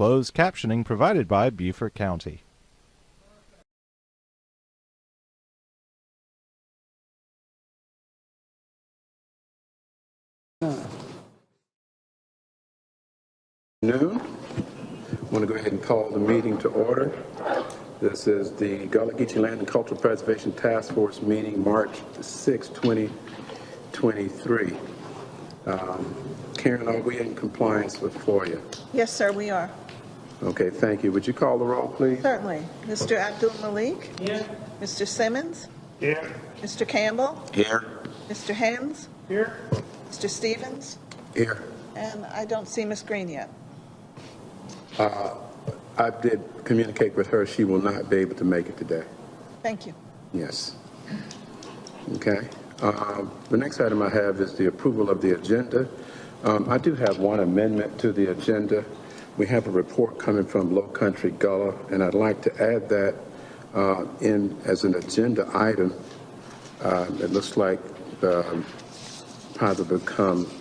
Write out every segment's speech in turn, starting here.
closed captioning provided by Beaufort County. Noon. I want to go ahead and call the meeting to order. This is the Gullah Geechee Land and Cultural Preservation Task Force meeting, March 6, 2023. Karen, are we in compliance with FOIA? Yes, sir, we are. Okay, thank you. Would you call the roll, please? Certainly. Mr. Abdul Malik? Here. Mr. Simmons? Here. Mr. Campbell? Here. Mr. Hens? Here. Mr. Stevens? Here. And I don't see Ms. Green yet. I did communicate with her. She will not be able to make it today. Thank you. Yes. Okay. The next item I have is the approval of the agenda. I do have one amendment to the agenda. We have a report coming from Low Country Gullah, and I'd like to add that in as an agenda item. It looks like probably become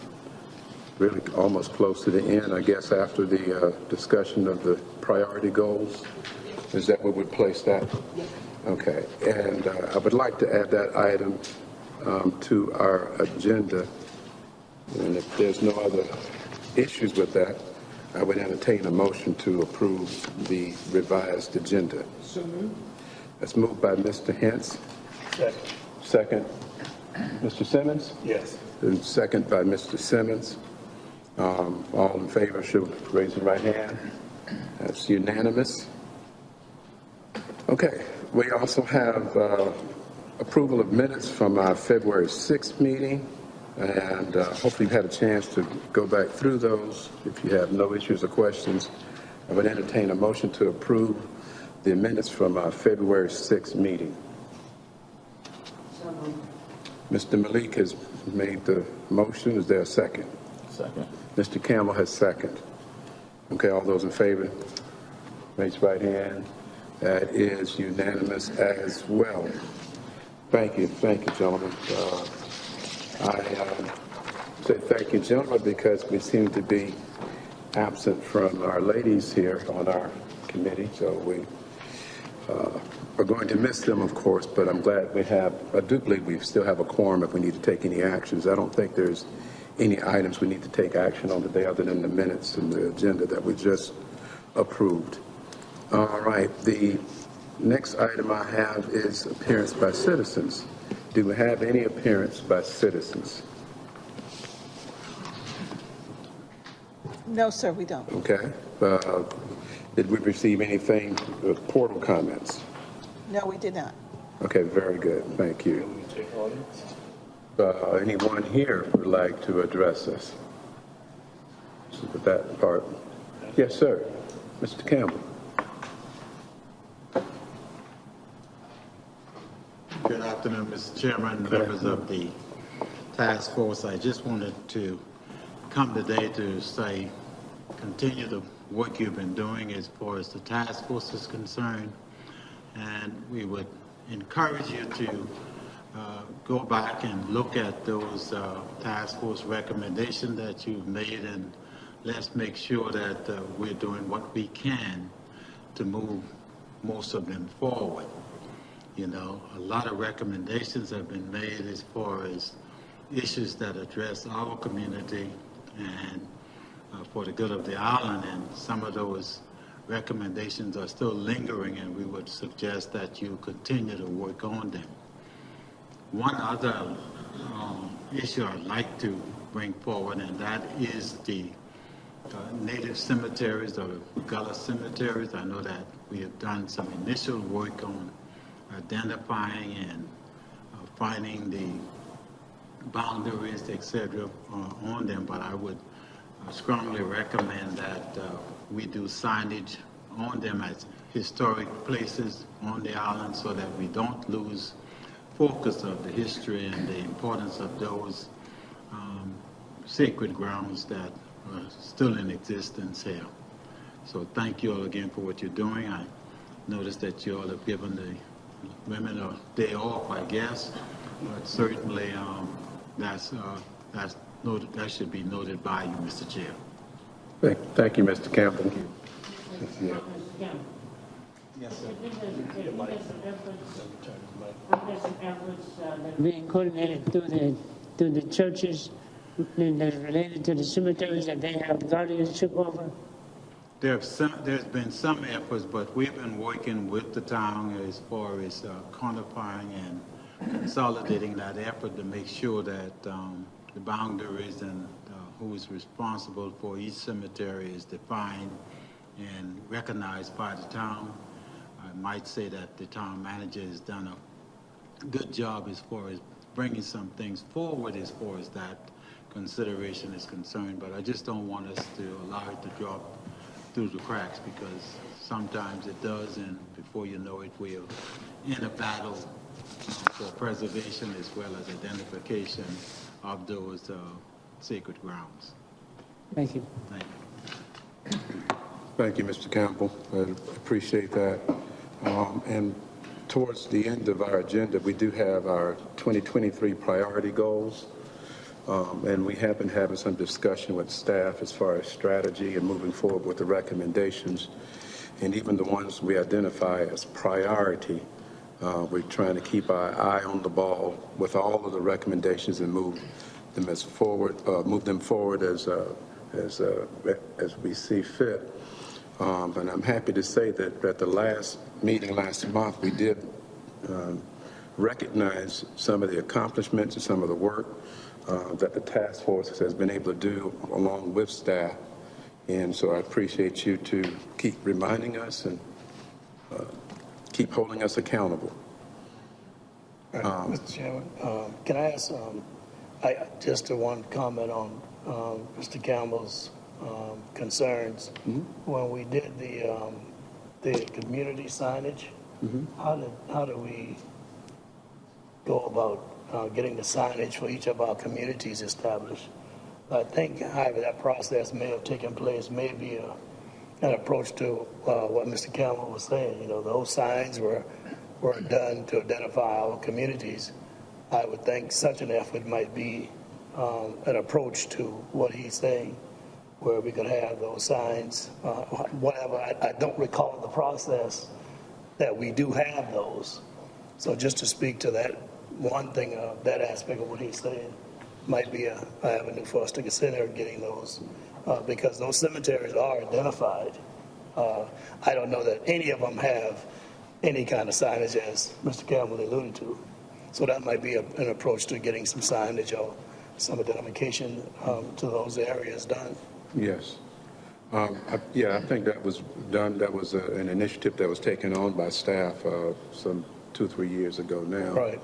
really almost close to the end, I guess, after the discussion of the priority goals. Is that where we'd place that? Okay. And I would like to add that item to our agenda. And if there's no other issues with that, I would entertain a motion to approve the revised agenda. So moved. That's moved by Mr. Hens. Second. Second, Mr. Simmons? Yes. And second by Mr. Simmons. All in favor should raise your right hand. That's unanimous. Okay. We also have approval of minutes from our February 6th meeting, and hopefully you've had a chance to go back through those. If you have no issues or questions, I would entertain a motion to approve the minutes from our February 6th meeting. Mr. Malik has made the motion. Is there a second? Second. Mr. Campbell has second. Okay, all those in favor, raise your right hand. That is unanimous as well. Thank you, gentlemen. I say thank you, gentlemen, because we seem to be absent from our ladies here on our committee, so we are going to miss them, of course, but I'm glad I do believe we still have a quorum if we need to take any actions. I don't think there's any items we need to take action on today other than the minutes and the agenda that we just approved. All right, the next item I have is appearance by citizens. Do we have any appearance by citizens? No, sir, we don't. Okay. Did we receive anything, portal comments? No, we did not. Okay, very good. Thank you. Anyone here would like to address us? With that part. Yes, sir. Mr. Campbell. Good afternoon, Mr. Chairman, members of the task force. I just wanted to come today to say, continue the work you've been doing as far as the task force is concerned, and we would encourage you to go back and look at those task force recommendations that you've made, and let's make sure that we're doing what we can to move most of them forward. You know, a lot of recommendations have been made as far as issues that address our community and for the good of the island, and some of those recommendations are still lingering, and we would suggest that you continue to work on them. One other issue I'd like to bring forward, and that is the native cemeteries or Gullah cemeteries. I know that we have done some initial work on identifying and finding the boundaries, etc., on them, but I would strongly recommend that we do signage on them as historic places on the island so that we don't lose focus of the history and the importance of those sacred grounds that are still in existence here. So thank you all again for what you're doing. I noticed that you all have given the women a day off, I guess, but certainly that should be noted by you, Mr. Chair. Thank you, Mr. Campbell. Yeah. Yes, sir. There's some efforts that are being coordinated through the churches that are related to the cemeteries that they have guardianship over. There's been some efforts, but we've been working with the town as far as quantifying and consolidating that effort to make sure that the boundaries and who is responsible for each cemetery is defined and recognized by the town. I might say that the town manager has done a good job as far as bringing some things forward as far as that consideration is concerned, but I just don't want us to allow it to drop through the cracks, because sometimes it does, and before you know it, we're in a battle for preservation as well as identification of those sacred grounds. Thank you. Thank you. Thank you, Mr. Campbell. I appreciate that. And towards the end of our agenda, we do have our 2023 priority goals. And we have been having some discussion with staff as far as strategy and moving forward with the recommendations. And even the ones we identify as priority, we're trying to keep our eye on the ball with all of the recommendations and move them forward as we see fit. And I'm happy to say that at the last meeting last month, we did recognize some of the accomplishments and some of the work that the task force has been able to do along with staff. And so I appreciate you to keep reminding us and keep holding us accountable. Mr. Chairman, can I ask just one comment on Mr. Campbell's concerns? Mm-hmm. When we did the community signage, mm-hmm. how do we go about getting the signage for each of our communities established? I think, however, that process may have taken place, may be an approach to what Mr. Campbell was saying. You know, those signs were done to identify our communities. I would think such an effort might be an approach to what he's saying, where we could have those signs, whatever. I don't recall the process that we do have those. So just to speak to that one thing, that aspect of what he's saying, might be an avenue for us to consider getting those, because those cemeteries are identified. I don't know that any of them have any kind of signage, as Mr. Campbell alluded to. So that might be an approach to getting some signage or some identification to those areas done. Yes. I think that was done. That was an initiative that was taken on by staff some 2 or 3 years ago now. Right.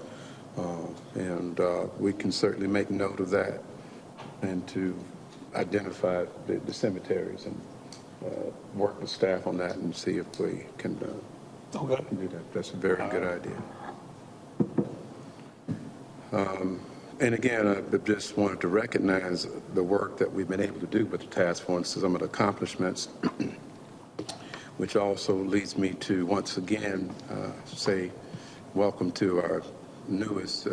And we can certainly make note of that and to identify the cemeteries and work with staff on that and see if we can do that. That's a very good idea. And again, I just wanted to recognize the work that we've been able to do with the task force, some of the accomplishments, which also leads me to once again say welcome to our newest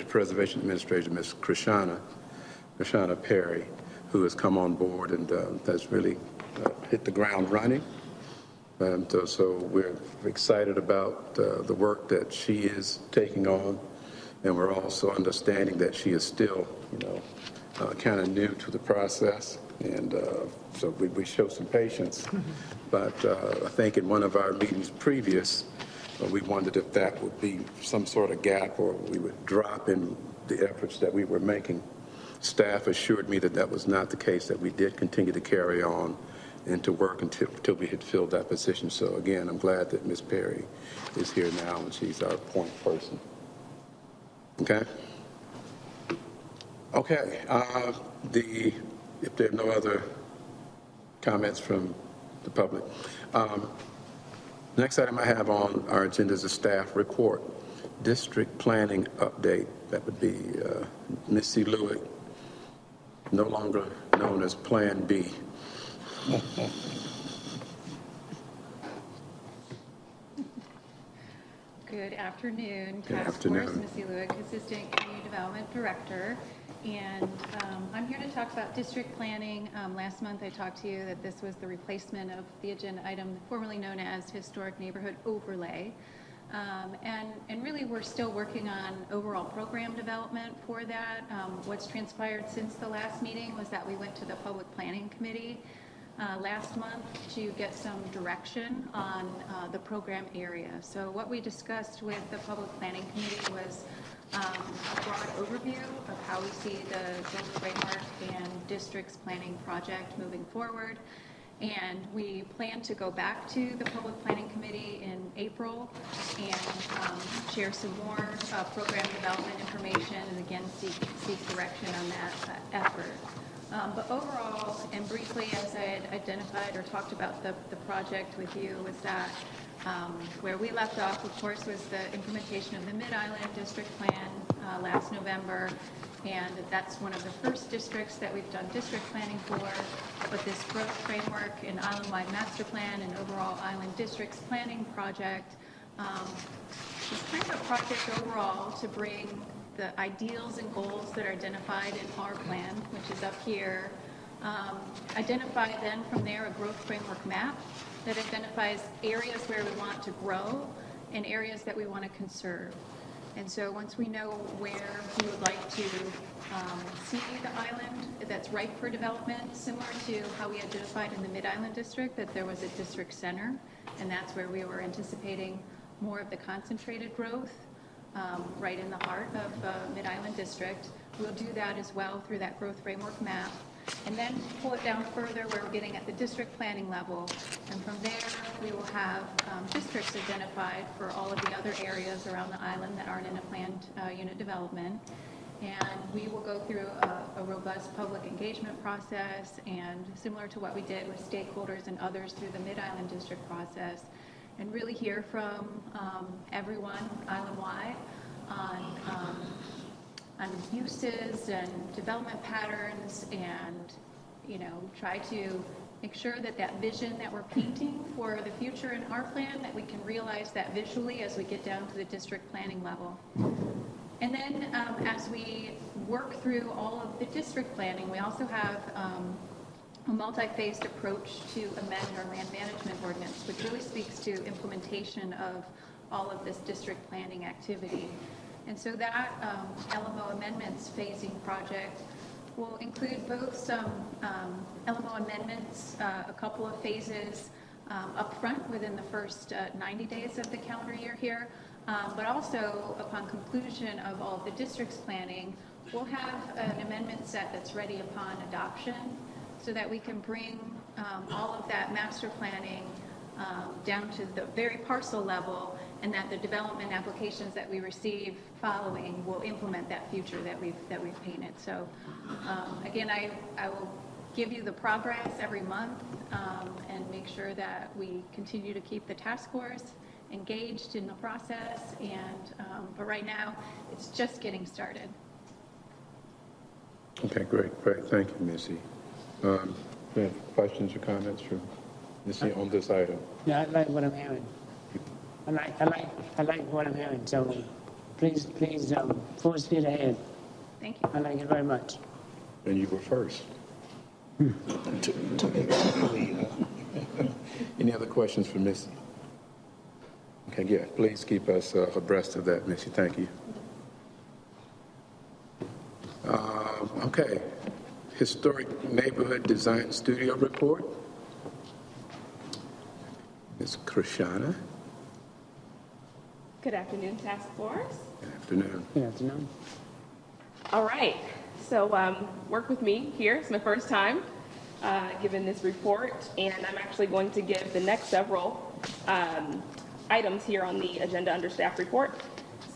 preservation administrator, Ms. Krishana Perry, who has come on board and has really hit the ground running. And so we're excited about the work that she is taking on. And we're also understanding that she is still, kind of new to the process. And so we show some patience. But I think in one of our meetings previous, we wondered if that would be some sort of gap or we would drop in the efforts that we were making. Staff assured me that that was not the case, that we did continue to carry on and to work until we had filled that position. So again, I'm glad that Ms. Perry is here now and she's our point person. Okay. If there are no other comments from the public, next item I have on our agenda is a staff report, district planning update. That would be Missy Lewick, no longer known as Plan B. Good afternoon. Good Task afternoon. Force, Missy Lewick, Assistant Community Development Director. And I'm here to talk about district planning. Last month I talked to you that this was the replacement of the agenda item formerly known as Historic Neighborhood Overlay. And really we're still working on overall program development for that. What's transpired since the last meeting was that we went to the Public Planning Committee last month to get some direction on the program area. So what we discussed with the Public Planning Committee was a broad overview of how we see the growth framework and districts planning project moving forward. And we plan to go back to the Public Planning Committee in April and share some more program development information and again seek direction on that effort. But overall and briefly, as I had identified or talked about the project with you, was that where we left off, of course, was the implementation of the Mid-Island District Plan last November, and that's one of the first districts that we've done district planning for. But this growth framework and island-wide master plan and overall island districts planning project is kind of a project overall to bring the ideals and goals that are identified in our plan, which is up here, identify then from there a growth framework map that identifies areas where we want to grow and areas that we want to conserve. And so once we know where we would like to see the island that's ripe for development, similar to how we identified in the Mid-Island District that there was a district center, and that's where we were anticipating more of the concentrated growth, right in the heart of Mid-Island District. We'll do that as well through that growth framework map, and then pull it down further where we're getting at the district planning level. And from there, we will have districts identified for all of the other areas around the island that aren't in a planned unit development. And we will go through a robust public engagement process, and similar to what we did with stakeholders and others through the Mid-Island District process, and really hear from everyone island-wide on uses and development patterns, and try to make sure that that vision that we're painting for the future in our plan, that we can realize that visually as we get down to the district planning level. And then as we work through all of the district planning, we also have a multi-phased approach to amend our land management ordinance, which really speaks to implementation of all of this district planning activity. And so that LMO amendments phasing project will include both some LMO amendments, a couple of phases up front within the first 90 days of the calendar year here, but also upon conclusion of all of the district's planning, we'll have an amendment set that's ready upon adoption so that we can bring all of that master planning down to the very parcel level, and that the development applications that we receive following will implement that future that we've painted. So again, I will give you the progress every month and make sure that we continue to keep the task force engaged in the process. And but right now, it's just getting started. Okay, great. Thank you, Missy. Do you have questions or comments from Missy on this item? Yeah, I like what I'm hearing. I like what I'm hearing. So please, full speed ahead. Thank you. I like it very much. And you were first. Any other questions for Missy? Okay, yeah, please keep us abreast of that, Missy. Thank you. Okay, Historic Neighborhood Design Studio Report. Ms. Krishana. Good afternoon, Task Force. Good afternoon. Good afternoon. All right, so work with me here. It's my first time giving this report, and I'm actually going to give the next several items here on the agenda under staff report.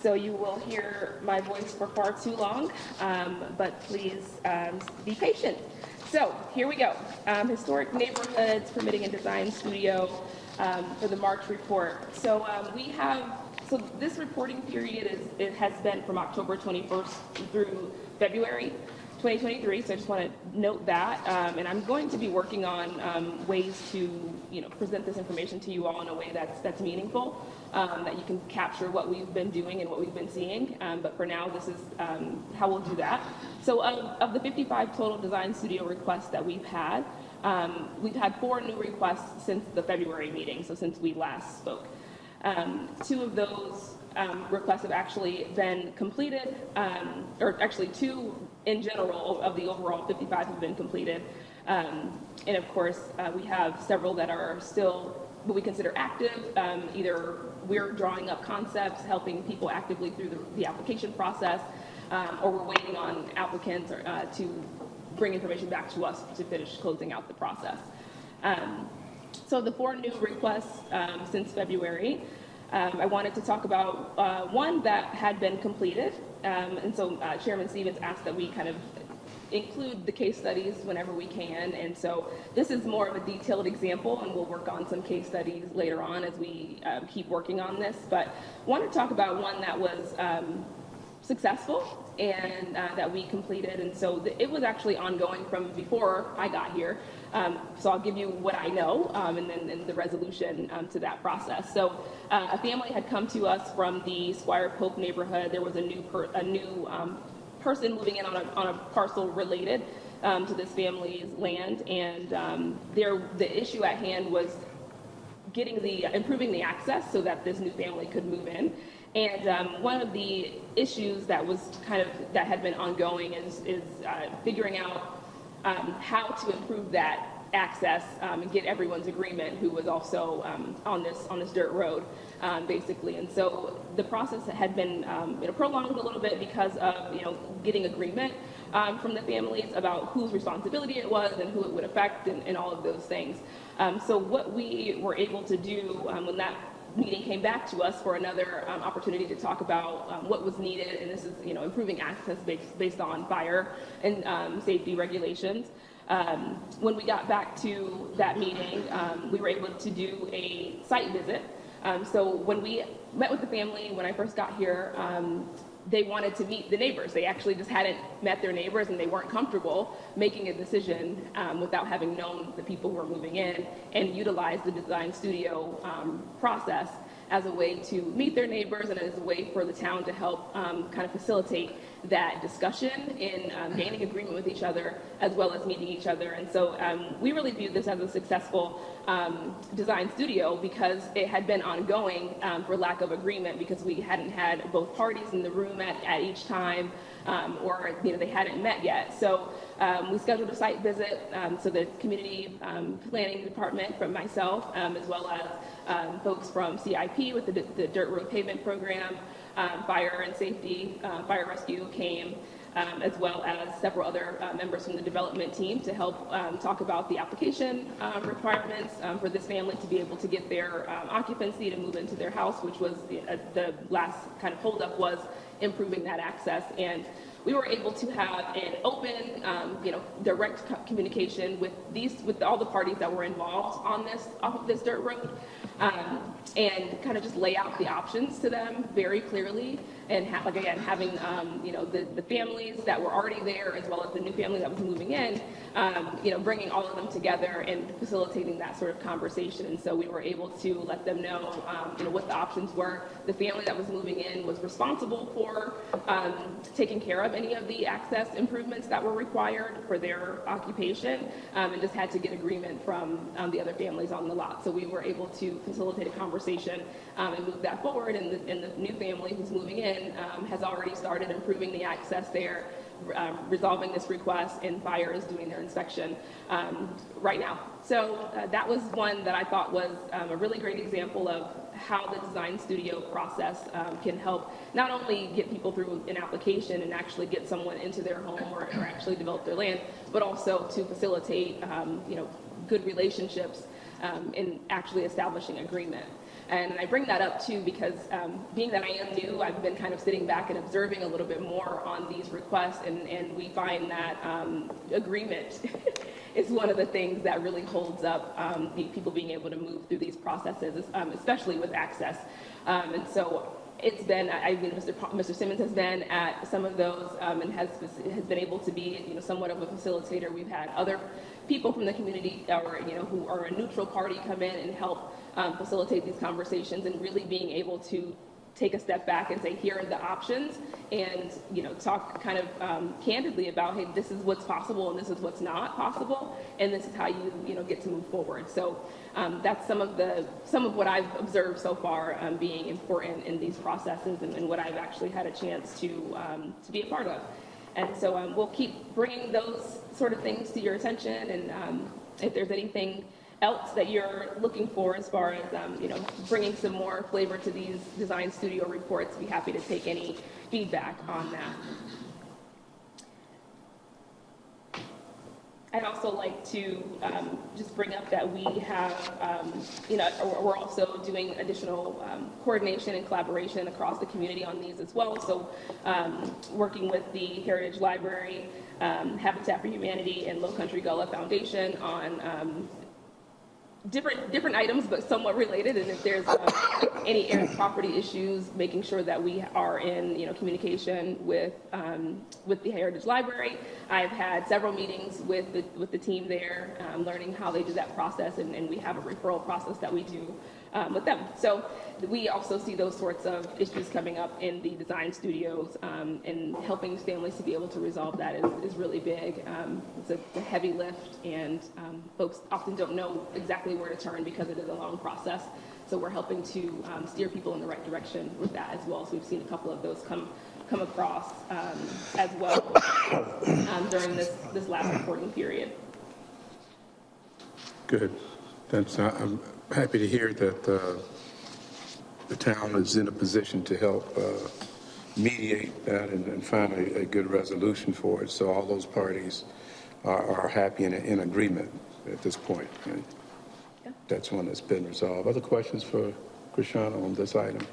So you will hear my voice for far too long, but please be patient. So here we go. Historic Neighborhoods Permitting and Design Studio for the March report. So so this reporting period has been from October 21st through February 2023, so I just want to note that. And I'm going to be working on ways to, present this information to you all in a way that's meaningful, that you can capture what we've been doing and what we've been seeing. But for now, this is how we'll do that. So of the 55 total design studio requests that we've had 4 new requests since the February meeting, so since we last spoke. 2 of those requests have actually been completed, or actually 2 in general of the overall 55 have been completed. And of course, we have several that are still what we consider active. Either we're drawing up concepts, helping people actively through the application process, or we're waiting on applicants to bring information back to us to finish closing out the process. So the 4 new requests since February, I wanted to talk about one that had been completed. And so Chairman Stevens asked that we kind of include the case studies whenever we can. And so this is more of a detailed example, and we'll work on some case studies later on as we keep working on this. But I want to talk about one that was successful and that we completed. And so it was actually ongoing from before I got here. So I'll give you what I know and then the resolution to that process. So a family had come to us from the Squire Pope neighborhood. There was a new person moving in on a parcel related to this family's land, and the issue at hand was improving the access so that this new family could move in. And one of the issues that had been ongoing is figuring out how to improve that access and get everyone's agreement who was also on this dirt road, basically. And so the process had been prolonged a little bit because of getting agreement from the families about whose responsibility it was and who it would affect and all of those things. So what we were able to do when that meeting came back to us for another opportunity to talk about what was needed, and this is improving access based on fire and safety regulations. When we got back to that meeting, we were able to do a site visit. So when we met with the family, when I first got here, they wanted to meet the neighbors. They actually just hadn't met their neighbors, and they weren't comfortable making a decision without having known the people who were moving in, and utilize the design studio process as a way to meet their neighbors and as a way for the town to help kind of facilitate that discussion in gaining agreement with each other as well as meeting each other. And so we really viewed this as a successful design studio because it had been ongoing for lack of agreement, because we hadn't had both parties in the room at each time, or they hadn't met yet. So we scheduled a site visit. So the community planning department from myself, as well as folks from CIP with the Dirt Road Pavement Program, fire and safety, fire rescue came, as well as several other members from the development team to help talk about the application requirements for this family to be able to get their occupancy to move into their house, which was the last kind of holdup, was improving that access. And we were able to have an open, direct communication with all the parties that were involved on this dirt road, and kind of just lay out the options to them very clearly, and having the families that were already there as well as the new family that was moving in, bringing all of them together and facilitating that sort of conversation. And so we were able to let them know, what the options were. The family that was moving in was responsible for taking care of any of the access improvements that were required for their occupation, and just had to get agreement from the other families on the lot. So we were able to facilitate a conversation and move that forward. And the new family who's moving in has already started improving the access there, resolving this request, and fire is doing their inspection right now. So that was one that I thought was a really great example of how the design studio process can help not only get people through an application and actually get someone into their home or actually develop their land, but also to facilitate good relationships in actually establishing agreement. And I bring that up too because being that I am new, I've been kind of sitting back and observing a little bit more on these requests, and we find that agreement is one of the things that really holds up people being able to move through these processes, especially with access. And so it's been, Mr. Simmons has been at some of those and has been able to be, somewhat of a facilitator. We've had other people from the community or, who are a neutral party come in and help facilitate these conversations, and really being able to take a step back and say, here are the options, and talk kind of candidly about, hey, this is what's possible and this is what's not possible, and this is how you get to move forward. So that's some of what I've observed so far being important in these processes, and what I've actually had a chance to be a part of. And so we'll keep bringing those sort of things to your attention, and if there's anything else that you're looking for as far as bringing some more flavor to these design studio reports, be happy to take any feedback on that. I'd also like to just bring up that we have, we're also doing additional coordination and collaboration across the community on these as well. So working with the Heritage Library, Habitat for Humanity, and Low Country Gullah Foundation on different items, but somewhat related. And if there's any heirs property issues, making sure that we are in communication with the Heritage Library. I've had several meetings with the team there, learning how they do that process, and we have a referral process that we do with them. So we also see those sorts of issues coming up in the design studios, and helping families to be able to resolve that is really big. It's a heavy lift, and folks often don't know exactly where to turn because it is a long process. So we're helping to steer people in the right direction with that as well. So we've seen a couple of those come across as well during this last reporting period. Good. I'm happy to hear that the town is in a position to help mediate that and find a good resolution for it. So all those parties are happy and in agreement at this point. And Yeah. that's one that's been resolved. Other questions for Krishana on this item?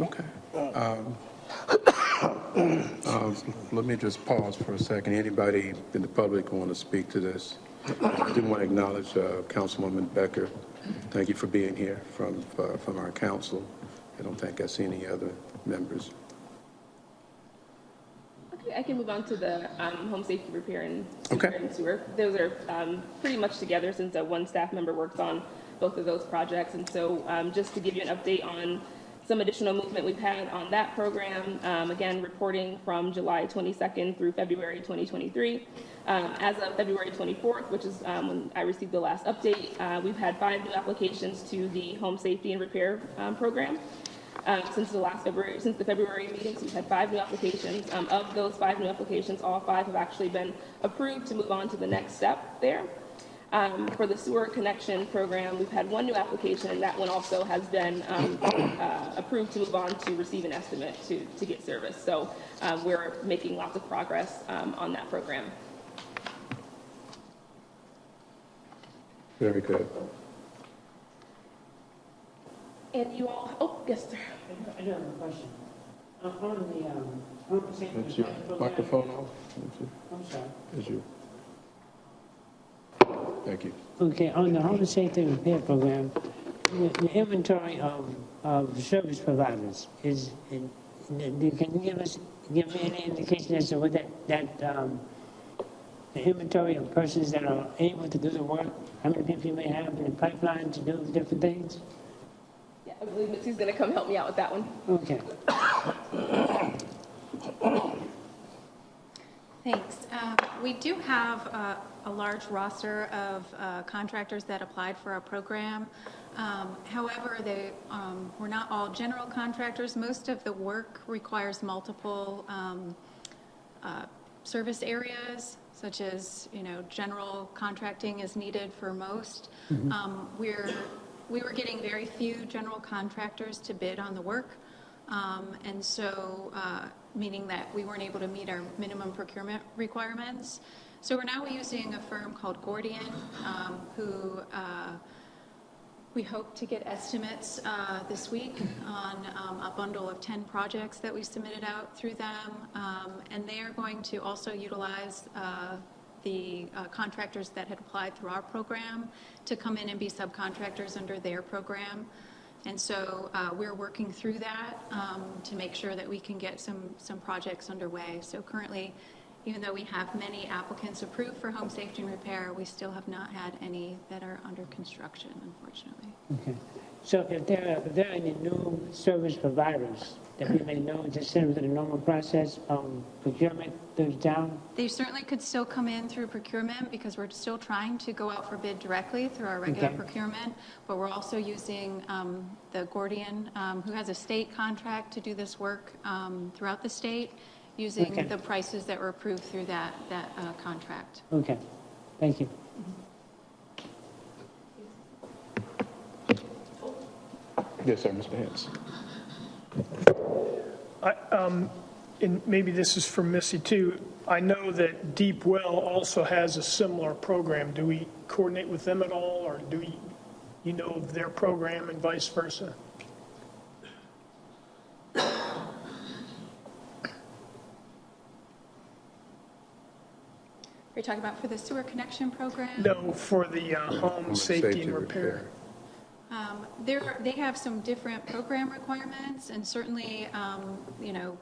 Okay. Let me just pause for a second. Anybody in the public want to speak to this? I do want to acknowledge Councilwoman Becker. Thank you for being here from our council. I don't think I see any other members. Okay, I can move on to the home safety repair and Okay. sewer. Those are pretty much together, since one staff member works on both of those projects. And so just to give you an update on some additional movement we've had on that program, again, reporting from July 22nd through February 2023. As of February 24th, which is when I received the last update, we've had 5 new applications to the home safety and repair program. Since the February meetings, we've had 5 new applications. Of those 5 new applications, all 5 have actually been approved to move on to the next step there. For the sewer connection program, we've had 1 new application, and that one also has been approved to move on to receive an estimate to get service. So we're making lots of progress on that program. Very good. And you all, oh, yes, sir. I do have a question. On the home safety Is your program- microphone off? I'm sorry. Is your... Thank you. Okay, on the home safety repair program, the inventory of service providers can you give me any indication as to what the inventory of persons that are able to do the work, how many people you may have in the pipeline to do different things? Yeah, I believe Mitzi's going to come help me out with that one. Okay. Thanks. We do have a large roster of contractors that applied for our program. However, they were not all general contractors. Most of the work requires multiple service areas, such as, general contracting is needed for most. We were getting very few general contractors to bid on the work. And so, meaning that we weren't able to meet our minimum procurement requirements. So we're now using a firm called Gordian, who we hope to get estimates this week on a bundle of 10 projects that we submitted out through them. And they are going to also utilize the contractors that had applied through our program to come in and be subcontractors under their program. And so we're working through that to make sure that we can get some projects underway. So currently, even though we have many applicants approved for home safety and repair, we still have not had any that are under construction, unfortunately. Okay. So if there are any new service providers that we may know just similar to the normal process of procurement through the town? They certainly could still come in through procurement because we're still trying to go out for bid directly through our regular Okay. procurement, but we're also using the Gordian, who has a state contract to do this work throughout the state, using Okay. the prices that were approved through that contract. Okay, thank you. Yes, sir, Mr. Hicks. And maybe this is for Missy too. I know that Deep Well also has a similar program. Do we coordinate with them at all, or do you know of their program and vice versa? Are you talking about for the sewer connection program? No, for the home safety and repair. They have some different program requirements, and certainly, you know,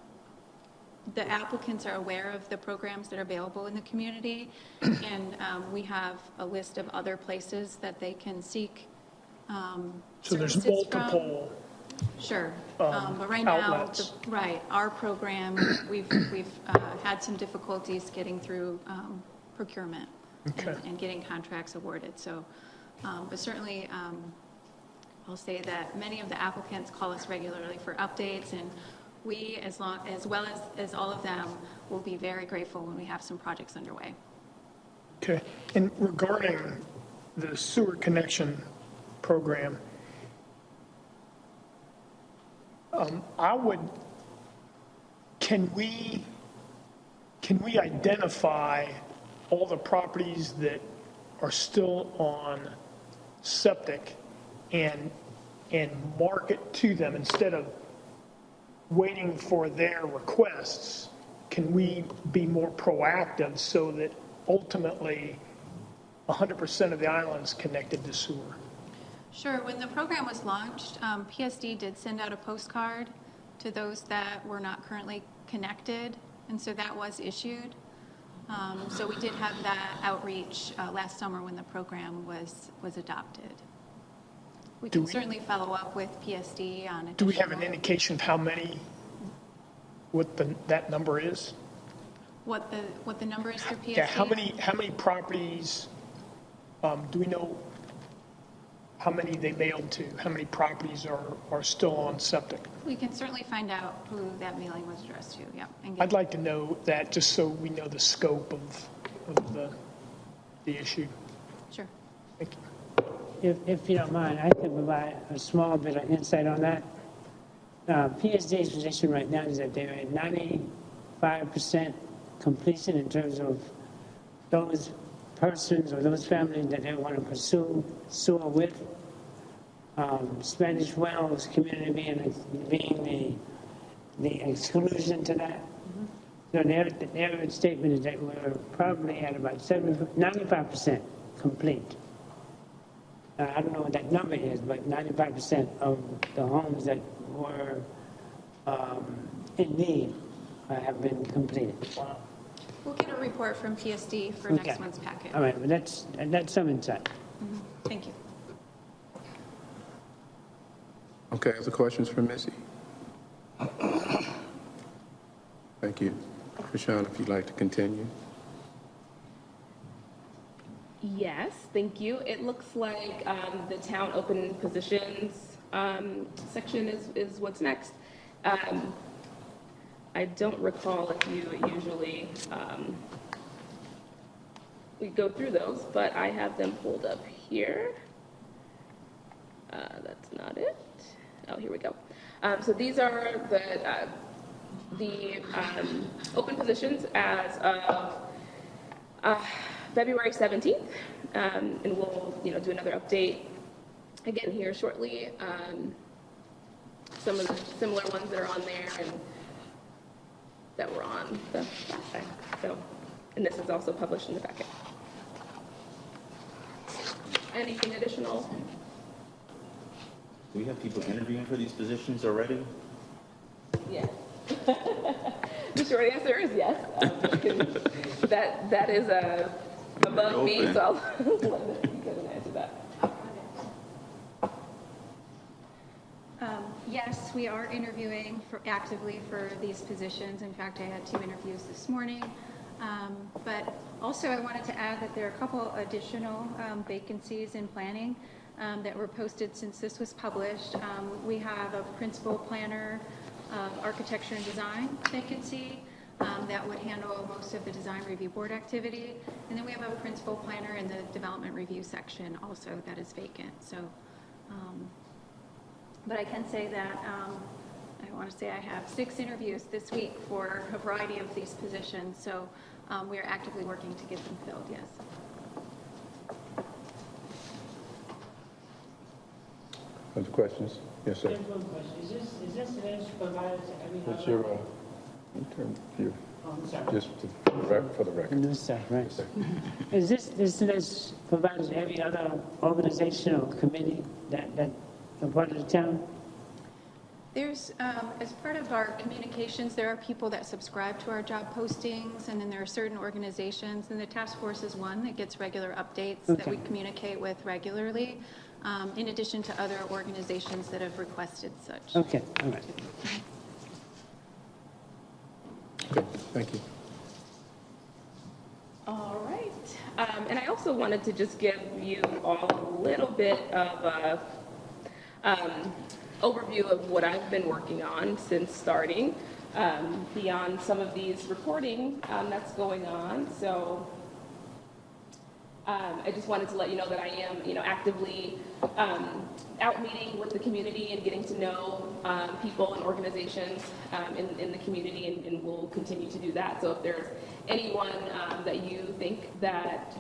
the applicants are aware of the programs that are available in the community, and we have a list of other places that they can seek So there's services from. multiple, Sure, but right now, outlets. our program, we've had some difficulties getting through procurement Okay. and getting contracts awarded. So, but certainly, I'll say that many of the applicants call us regularly for updates, and we, as well as all of them, will be very grateful when we have some projects underway. Okay. And regarding the sewer connection program, can we identify all the properties that are still on septic and mark it to them instead of waiting for their requests? Can we be more proactive so that ultimately 100% of the island's connected to sewer? Sure. When the program was launched, PSD did send out a postcard to those that were not currently connected, and so that was issued. So we did have that outreach last summer when the program was adopted. We can certainly follow up with PSD on additional. Do we have an indication of how many, that number is? What the number is through PSD? Yeah, how many properties, do we know how many they mailed to? How many properties are still on septic? We can certainly find out who that mailing was addressed to, yeah. And get I'd like to know that just so we know the scope of the issue. Sure. Thank you. If you don't mind, I can provide a small bit of insight on that. PSD's position right now is that they're at 95% completion in terms of those persons or those families that they want to pursue sewer with. Spanish Wells community being the exclusion to that. So their statement is that we're probably at about 95% complete. I don't know what that number is, but 95% of the homes that were in need have been completed. We'll get a report from PSD for next month's packet. All right, but that's some insight. Thank you. Okay, other questions for Missy? Thank you. Rashawn, if you'd like to continue. Yes, thank you. It looks like the town open positions section is what's next. I don't recall if you usually we go through those, but I have them pulled up here. That's not it. Oh, here we go. So these are the open positions as of February 17th, and we'll do another update again here shortly. Some of the similar ones that are on there and that were on the last time. So And this is also published in the packet. Anything additional? Do we have people interviewing for these positions already? Yes. The short answer is yes. That is above me, so I'll let you guys answer that. Yes, we are interviewing actively for these positions. In fact, I had 2 interviews this morning. But also I wanted to add that there are a couple additional vacancies in planning that were posted since this was published. We have a principal planner of architecture and design vacancy that would handle most of the design review board activity. And then we have a principal planner in the development review section also that is vacant. So, but I can say that I want to say I have 6 interviews this week for a variety of these positions. So we are actively working to get them filled, yes. Other questions? Yes, sir. Just one question. Is this list provided to every What's other? your, your, Oh, I'm sorry. just for the record. No, sir, right. Is this list provided to every other organization or committee that are part of the town? There's, as part of our communications, there are people that subscribe to our job postings, and then there are certain organizations, and the task force is one that gets regular updates that we communicate with regularly, in addition to other organizations that have requested such. Okay, all right. Okay, thank you. All right. And I also wanted to just give you all a little bit of a overview of what I've been working on since starting, beyond some of these reporting that's going on. So I just wanted to let you know that I am, actively out meeting with the community and getting to know people and organizations in the community, and we'll continue to do that. So if there's anyone that you think that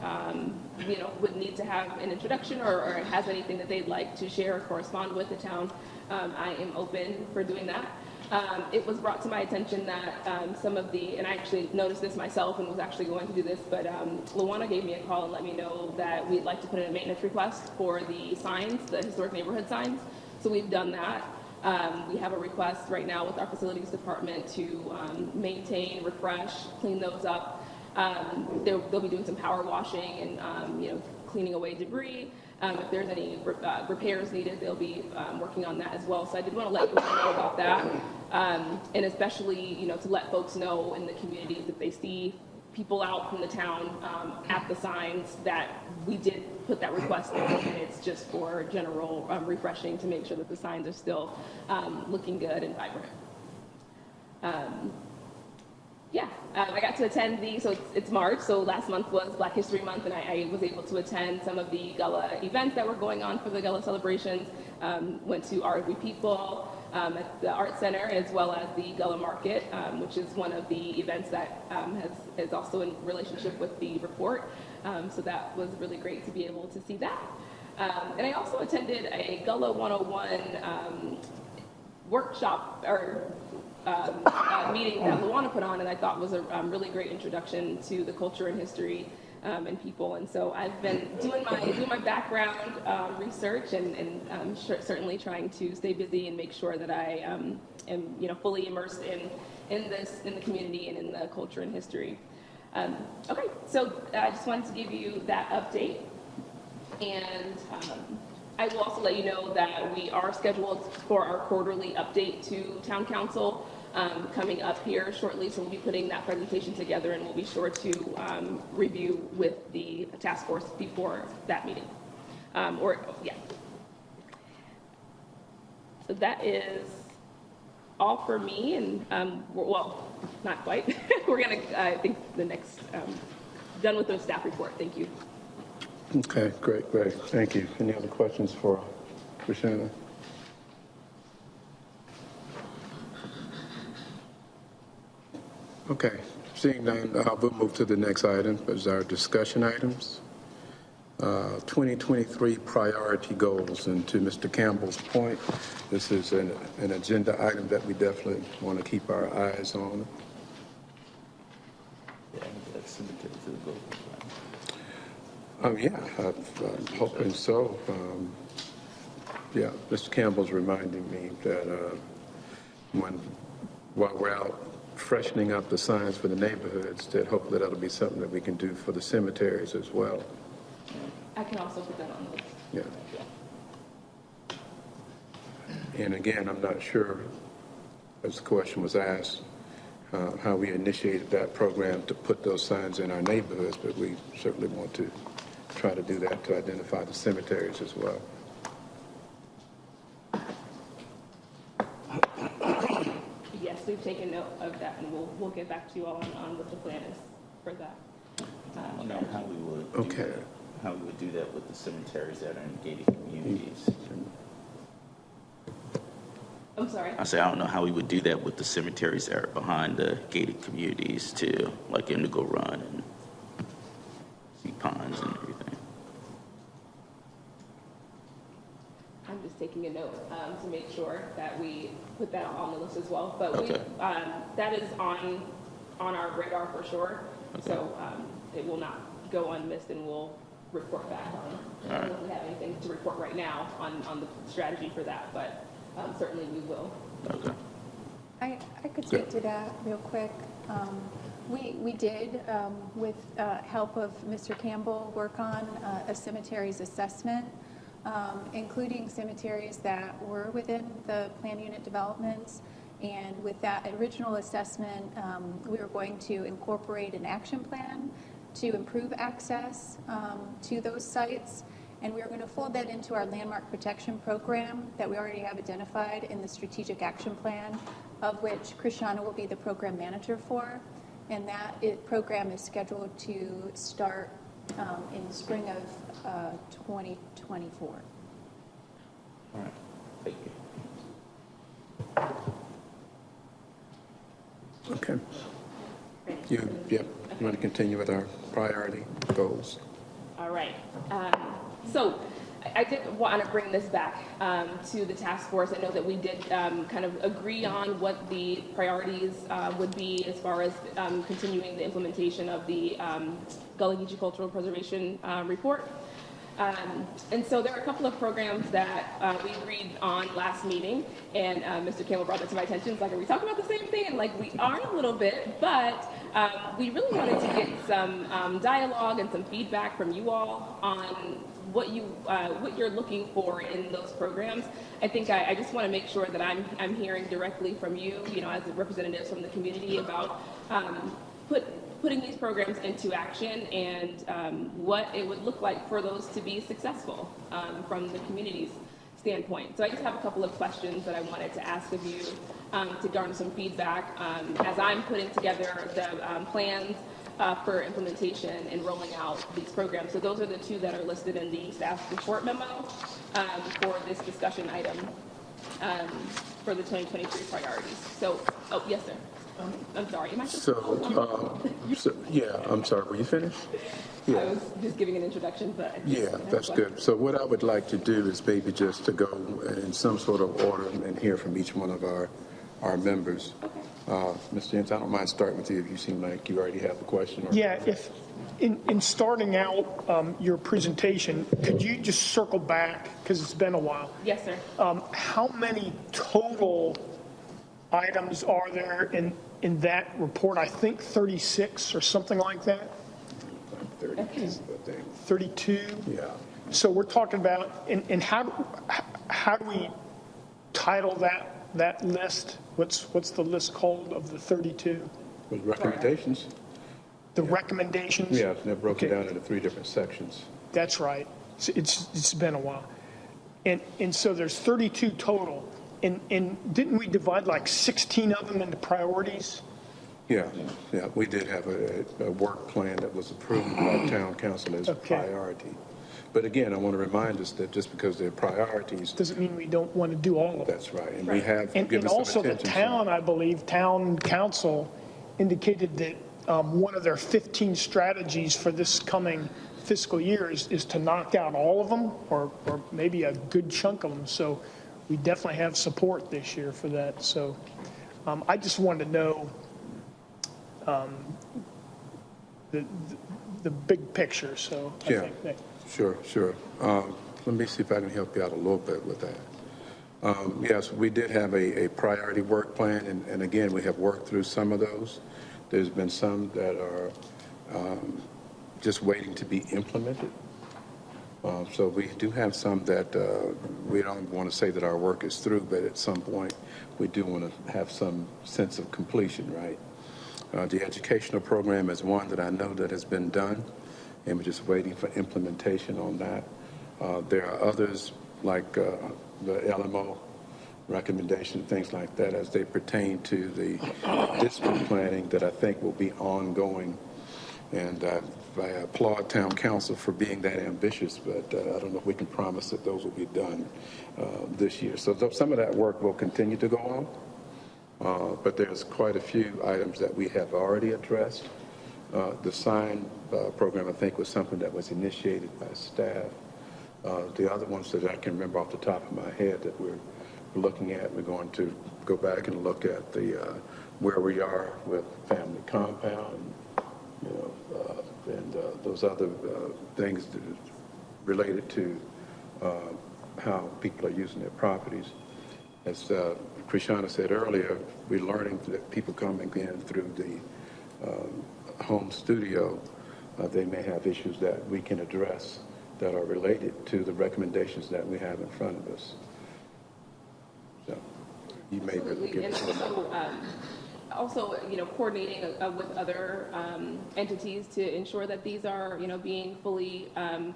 would need to have an introduction or has anything that they'd like to share or correspond with the town, I am open for doing that. It was brought to my attention that some of the, and I actually noticed this myself and was actually going to do this, but Luana gave me a call and let me know that we'd like to put in a maintenance request for the signs, the historic neighborhood signs. So we've done that. We have a request right now with our facilities department to maintain, refresh, clean those up. They'll be doing some power washing and cleaning away debris. If there's any repairs needed, they'll be working on that as well. So I did want to let you know about that, and especially to let folks know in the communities if they see people out from the town at the signs that we did put that request in, and it's just for general refreshing to make sure that the signs are still looking good and vibrant. I got to attend so it's March, so last month was Black History Month, and I was able to attend some of the Gullah events that were going on for the Gullah celebrations. Went to Art We People at the Art Center, as well as the Gullah Market, which is one of the events that is also in relationship with the report. So that was really great to be able to see that. And I also attended a Gullah 101 workshop or meeting that Luana put on, and I thought was a really great introduction to the culture and history and people. And so I've been doing my background research and certainly trying to stay busy and make sure that I am fully immersed in the community and in the culture and history. Okay, so I just wanted to give you that update, and I will also let you know that we are scheduled for our quarterly update to Town Council coming up here shortly, so we'll be putting that presentation together, and we'll be sure to review with the task force before that meeting. So that is all for me, and well, not quite. We're gonna, I think, done with the staff report. Thank you. Okay, great. Thank you. Any other questions for Shannon? Okay, seeing none, we'll move to the next item, which is our discussion items. 2023 priority goals, and to Mr. Campbell's point, this is an agenda item that we definitely want to keep our eyes on. Yeah, the cemetery to the Gullah Geechee? Yeah, I'm hoping so. Yeah, Mr. Campbell's reminding me that while we're out freshening up the signs for the neighborhoods, that hopefully that'll be something that we can do for the cemeteries as well. I can also put that on the list. Yeah. And again, I'm not sure, as the question was asked, how we initiated that program to put those signs in our neighborhoods, but we certainly want to try to do that to identify the cemeteries as well. Yes, we've taken note of that, and we'll get back to you all on what the plan is for that. I don't know how we would do that with the cemeteries that are in gated communities. I'm sorry? I say I don't know how we would do that with the cemeteries that are behind the gated communities too, like Indigo Run and Sea Ponds and everything. I'm just taking a note to make sure that we put that on the list as well. But Okay. that is on our radar for sure. Okay. So it will not go unmissed, and we'll report back on. I don't know if we have anything to report right now on the strategy for that, but certainly we will. Okay. I could speak to that real quick. We did, with help of Mr. Campbell, work on a cemeteries assessment, including cemeteries that were within the plan unit developments. And with that original assessment, we were going to incorporate an action plan to improve access to those sites. And we are going to fold that into our landmark protection program that we already have identified in the strategic action plan, of which Krishana will be the program manager for. And that program is scheduled to start in the spring of 2024. All right. Thank you. Okay. You want to continue with our priority goals? All right. So I did want to bring this back to the task force. I know that we did kind of agree on what the priorities would be as far as continuing the implementation of the Gullah Geechee Cultural Preservation Report. And so there are a couple of programs that we agreed on last meeting, and Mr. Campbell brought that to my attention. It's like, are we talking about the same thing? And like, we are a little bit, but we really wanted to get some dialogue and some feedback from you all on what you're looking for in those programs. I think I just want to make sure that I'm hearing directly from you, as representatives from the community about putting these programs into action and what it would look like for those to be successful from the community's standpoint. So I just have a couple of questions that I wanted to ask of you to garner some feedback as I'm putting together the plans for implementation and rolling out these programs. So those are the two that are listed in the staff report memo for this discussion item for the 2023 priorities. So, oh, yes, sir. I'm sorry. Am I I'm sorry. Were you finished? Yeah. I was just giving an introduction, but yeah, that's good. So what I would like to do is maybe just to go in some sort of order and hear from each one of our members. Okay. Mr. James, I don't mind starting with you if you seem like you already have the question. Yeah, if in starting out your presentation, could you just circle back, because it's been a while? Yes, sir. How many total items are there in that report? I think 36 or something like that. 32, I think. 32. Yeah. So we're talking about, and how do we title that list? What's the list called of the 32? With recommendations. The recommendations. Yeah, they're broken down into 3 different sections. That's right. It's been a while, and so there's 32 total. And didn't we divide like 16 of them into priorities? Yeah, we did have a work plan that was approved by town council as a priority. But again, I want to remind us that just because they're priorities doesn't mean we don't want to do all of them. That's right, and we have and given also some the town, I believe, town council indicated that one of their 15 strategies for this coming fiscal year is to knock out all of them, or maybe a good chunk of them. So we definitely have support this year for that. So I just wanted to know the big picture, so I Yeah. think that. Sure. Let me see if I can help you out a little bit with that. Yes, we did have a priority work plan, and again, we have worked through some of those. There's been some that are just waiting to be implemented. So we do have some that we don't want to say that our work is through, but at some point, we do want to have some sense of completion, right? The educational program is one that I know that has been done, and we're just waiting for implementation on that. There are others like the LMO recommendation, things like that, as they pertain to the district planning that I think will be ongoing. And I applaud town council for being that ambitious, but I don't know if we can promise that those will be done this year. So some of that work will continue to go on, but there's quite a few items that we have already addressed. The sign program, I think, was something that was initiated by staff. The other ones that I can remember off the top of my head that we're looking at, we're going to go back and look at the where we are with family compound, and those other things that is related to how people are using their properties. As Krishana said earlier, we're learning that people coming in through the home studio, they may have issues that we can address that are related to the recommendations that we have in front of us. So you may be able to give us also, coordinating with other entities to ensure that these are, being fully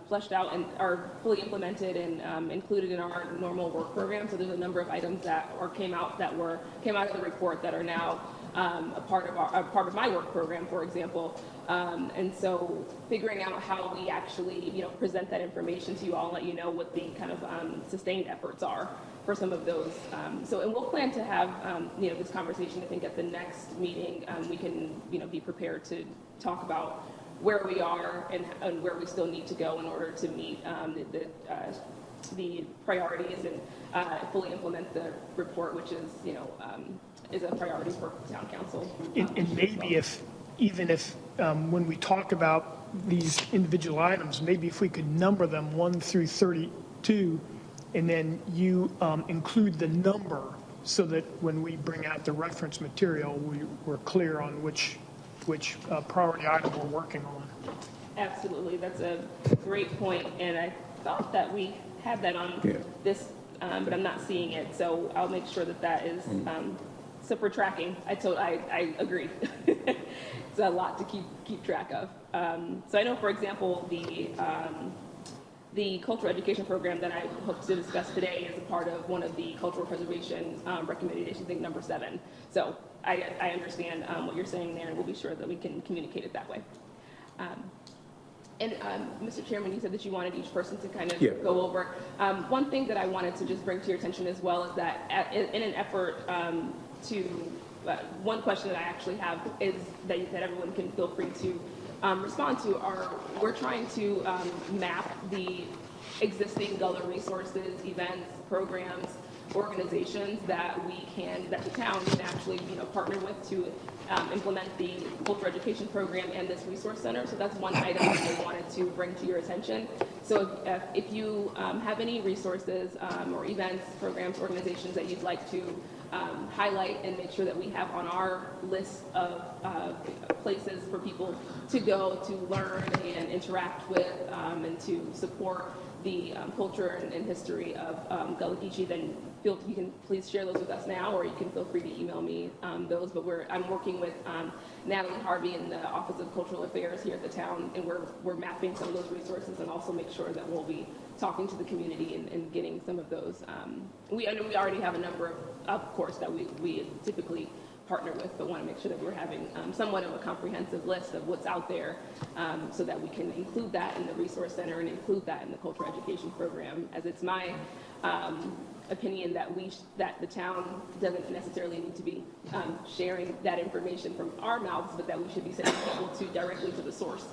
fleshed out and are fully implemented and included in our normal work program. So there's a number of items that came out of the report that are now a part of my work program, for example. And so figuring out how we actually, present that information to you all, let you know what the kind of sustained efforts are for some of those. And we'll plan to have, this conversation, I think, at the next meeting. We can, be prepared to talk about where we are and where we still need to go in order to meet the priorities and fully implement the report, which is a priority for town council. And maybe even if when we talk about these individual items, maybe if we could number them 1 through 32, and then you include the number so that when we bring out the reference material, we're clear on which priority item we're working on. Absolutely, that's a great point, and I thought that we had that on this, but I'm not seeing it, so I'll make sure that is. So for tracking, I agree. It's a lot to keep track of. So I know, for example, the cultural education program that I hope to discuss today is a part of one of the cultural preservation recommendations, I think number 7. So I understand what you're saying there, and we'll be sure that we can communicate it that way. And Mr. Chairman, you said that you wanted each person to kind of go over. One thing that I wanted to just bring to your attention as well is that in an effort one question that I actually have is that everyone can feel free to respond to we're trying to map the existing Gullah resources, events, programs, organizations that the town can actually partner with to implement the cultural education program and this resource center. So that's one item that I wanted to bring to your attention. So if you have any resources or events, programs, organizations that you'd like to highlight and make sure that we have on our list of places for people to go to learn and interact with and to support the culture and history of Gullah Geechee, then you can please share those with us now, or you can feel free to email me those. But I'm working with Natalie Harvey in the Office of Cultural Affairs here at the town, and we're mapping some of those resources and also make sure that we'll be talking to the community and getting some of those. We already have a number of course, that we typically partner with, but want to make sure that we're having somewhat of a comprehensive list of what's out there so that we can include that in the resource center and include that in the cultural education program, as it's my opinion that the town doesn't necessarily need to be sharing that information from our mouths, but that we should be sending people directly to the source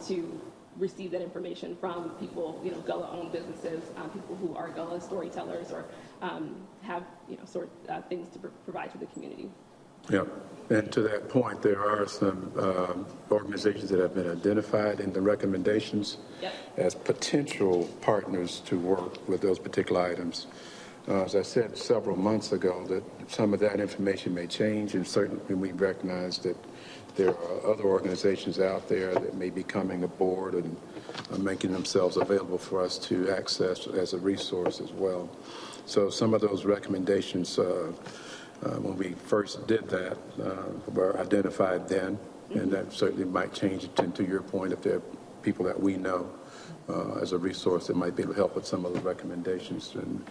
to receive that information from people, Gullah-owned businesses, people who are Gullah storytellers or have, things to provide to the community. Yeah, and to that point, there are some organizations that have been identified in the recommendations as potential partners to work with those particular items. As I said several months ago, that some of that information may change, and certainly we recognize that there are other organizations out there that may be coming aboard and making themselves available for us to access as a resource as well. So some of those recommendations, when we first did that, were identified then, and that certainly might change it. And to your point, if there are people that we know as a resource that might be able to help with some of the recommendations, then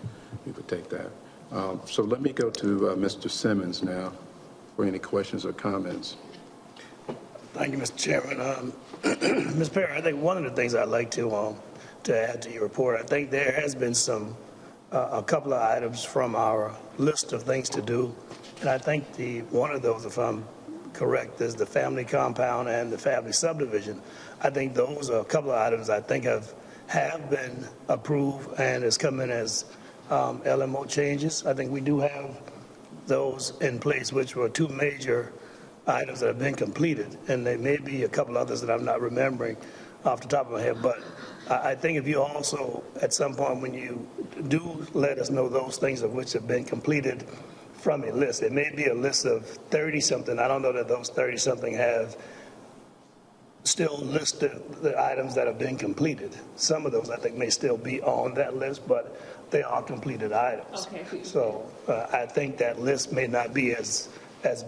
we would take that. So let me go to Mr. Simmons now for any questions or comments. Thank you, Mr. Chairman. Ms. Perry, I think one of the things I'd like to add to your report, I think there has been a couple of items from our list of things to do, and I think one of those, if I'm correct, is the family compound and the family subdivision. I think those are a couple of items I think have been approved and has come in as LMO changes. I think we do have those in place, which were two major items that have been completed, and there may be a couple others that I'm not remembering off the top of my head, but I think if you also, at some point when you do let us know those things of which have been completed from a list, it may be a list of 30-something. I don't know that those 30-something have still listed the items that have been completed. Some of those I think may still be on that list, but they are completed items. Okay. So I think that list may not be as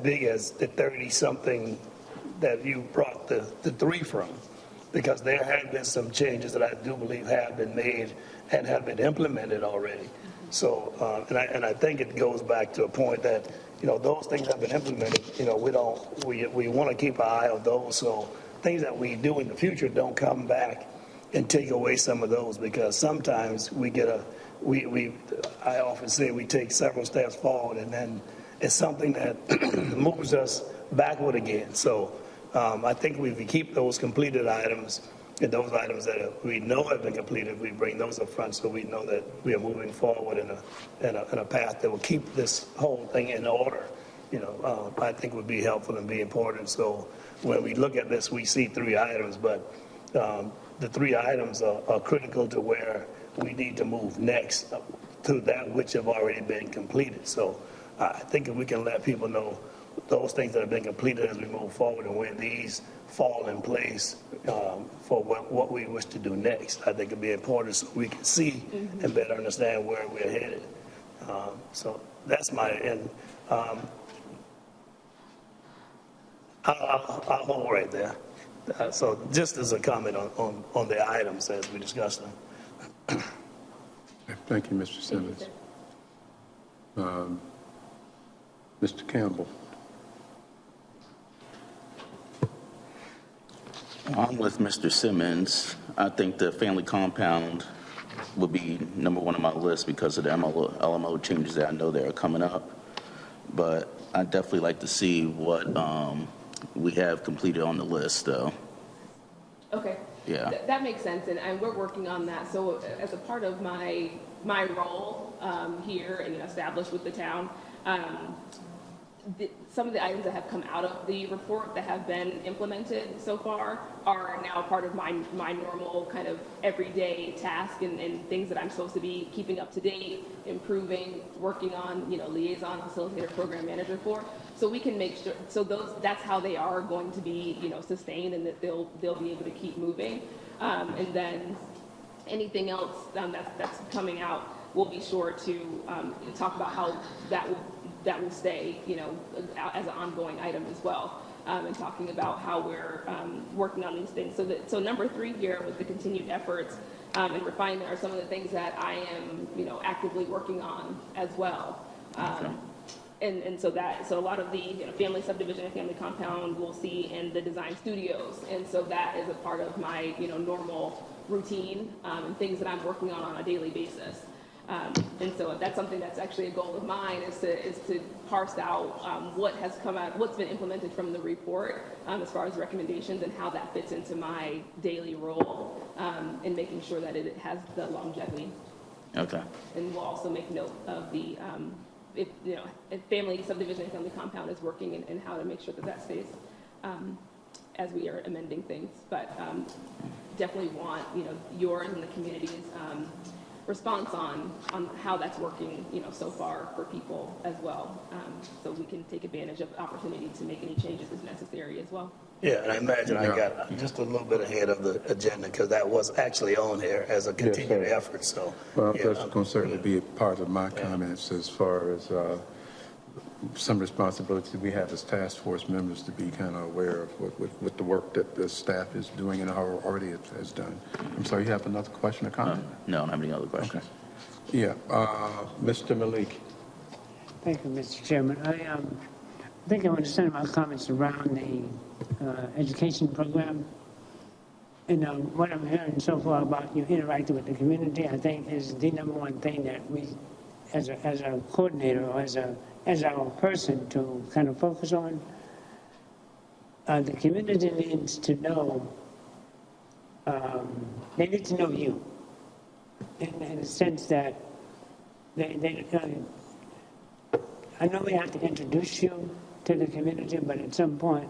big as the 30-something that you brought the three from, because there have been some changes that I do believe have been made and have been implemented already. So, and I think it goes back to a point that, those things have been implemented, we want to keep an eye on those, so things that we do in the future don't come back and take away some of those, because sometimes we get I often say we take several steps forward and then it's something that moves us backward again. So I think if we keep those completed items and those items that we know have been completed, we bring those up front so we know that we are moving forward in a path that will keep this whole thing in order. I think would be helpful and be important. So when we look at this, we see three items, but the three items are critical to where we need to move next to that which have already been completed. So I think if we can let people know those things that have been completed as we move forward and where these fall in place for what we wish to do next, I think it'd be important so we can see and better understand where we're headed. So that's my end. I'll hold right there. So just as a comment on the items as we discussed them. Thank you, Mr. Simmons. Mr. Campbell. I'm with Mr. Simmons. I think the family compound would be number one on my list because of the LMO changes that I know that are coming up. But I'd definitely like to see what we have completed on the list, though. Okay. Yeah. That makes sense, and we're working on that. So as a part of my role here and established with the town, some of the items that have come out of the report that have been implemented so far are now part of my normal kind of everyday task and things that I'm supposed to be keeping up to date, improving, working on, liaison, facilitator, program manager for. So we can make sure, so that's how they are going to be, sustained, and that they'll be able to keep moving. And then anything else that's coming out, we'll be sure to talk about how that will stay, as an ongoing item as well, and talking about how we're working on these things. So number 3 here with the continued efforts and refinement are some of the things that I am, actively working on as well. Okay. And so a lot of the family subdivision and family compound we'll see in the design studios, and so that is a part of my normal routine and things that I'm working on a daily basis. And so that's something that's actually a goal of mine is to parse out what has come out, what's been implemented from the report as far as recommendations and how that fits into my daily role in making sure that it has the longevity. Okay. And we'll also make note of the if, you know, if family subdivision and family compound is working and how to make sure that that stays as we are amending things. But definitely want, you know, yours and the community's response on how that's working, you know, so far for people as well, so we can take advantage of the opportunity to make any changes as necessary as well. Yeah, and I imagine I got just a little bit ahead of the agenda because that was actually on here as a continued effort, so. Well, yeah, that's going to certainly be a part of my comments as far as some responsibility we have as task force members to be kind of aware of what the work that the staff is doing and already has done. I'm sorry, you have another question or comment? No, I don't have any other questions. Okay. Yeah, Mr. Malik. Thank you, Mr. Chairman. I think I want to center my comments around the education program. And what I'm hearing so far about you interacting with the community, I think is the number one thing that we, as a coordinator or as our person to kind of focus on. The community needs to know, they need to know you in the sense that I know we have to introduce you to the community, but at some point,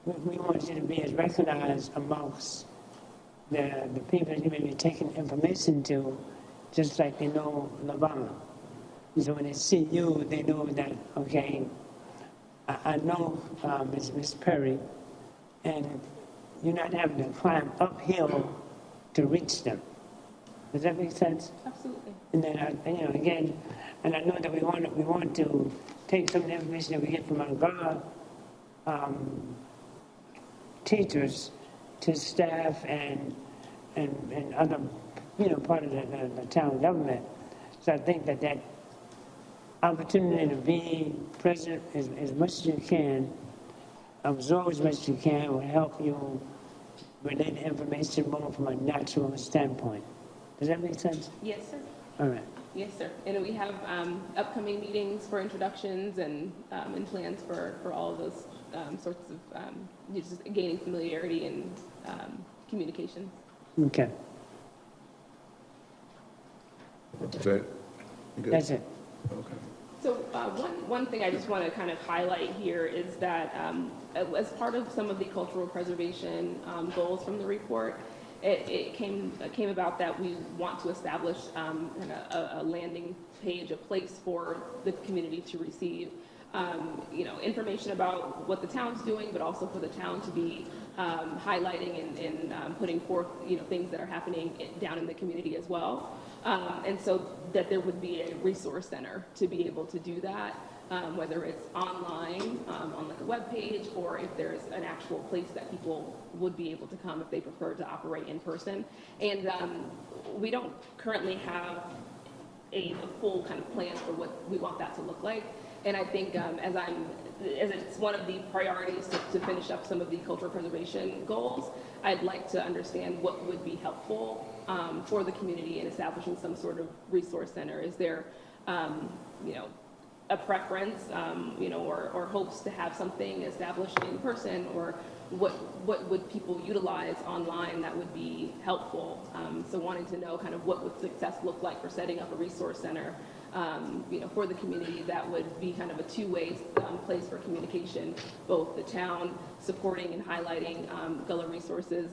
we want you to be as recognized amongst the people you may be taking information to, just like they know LeBron. So when they see you, they know that, okay, I know Ms. Perry, and you're not having to climb uphill to reach them. Does that make sense? Absolutely. And then, you know, again, and I know that we want to take some of the information that we get from our Gullah teachers to staff and other, you know, part of the town government. So I think that opportunity to be present as much as you can, absorb as much as you can, will help you relate information more from a natural standpoint. Does that make sense? Yes, sir. All right. Yes, sir. And we have upcoming meetings for introductions and plans for all of those sorts of just gaining familiarity and communication. Okay. Is that good? That's it. Okay. So one thing I just want to kind of highlight here is that as part of some of the cultural preservation goals from the report, it came about that we want to establish a landing page, a place for the community to receive you know, information about what the town's doing, but also for the town to be highlighting and putting forth, you know, things that are happening down in the community as well. And so that there would be a resource center to be able to do that, whether it's online on like a web page, or if there's an actual place that people would be able to come if they prefer to operate in person. And we don't currently have a full kind of plan for what we want that to look like. And I think as it's one of the priorities to finish up some of the cultural preservation goals, I'd like to understand what would be helpful for the community in establishing some sort of resource center. Is there, you know, a preference, you know, or hopes to have something established in person, or what would people utilize online that would be helpful? So wanting to know kind of what would success look like for setting up a resource center, you know, for the community that would be kind of a two-way place for communication, both the town supporting and highlighting Gullah resources,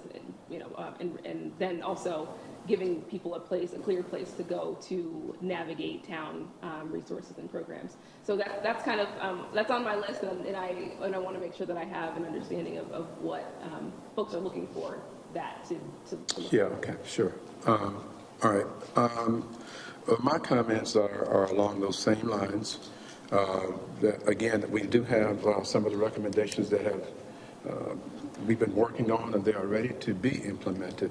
you know, and then also giving people a clear place to go to navigate town resources and programs. So that's kind of, that's on my list, and I want to make sure that I have an understanding of what folks are looking for that to look Yeah, for. okay, sure. All right. My comments are along those same lines. That, again, we do have some of the recommendations that have we've been working on, and they are ready to be implemented.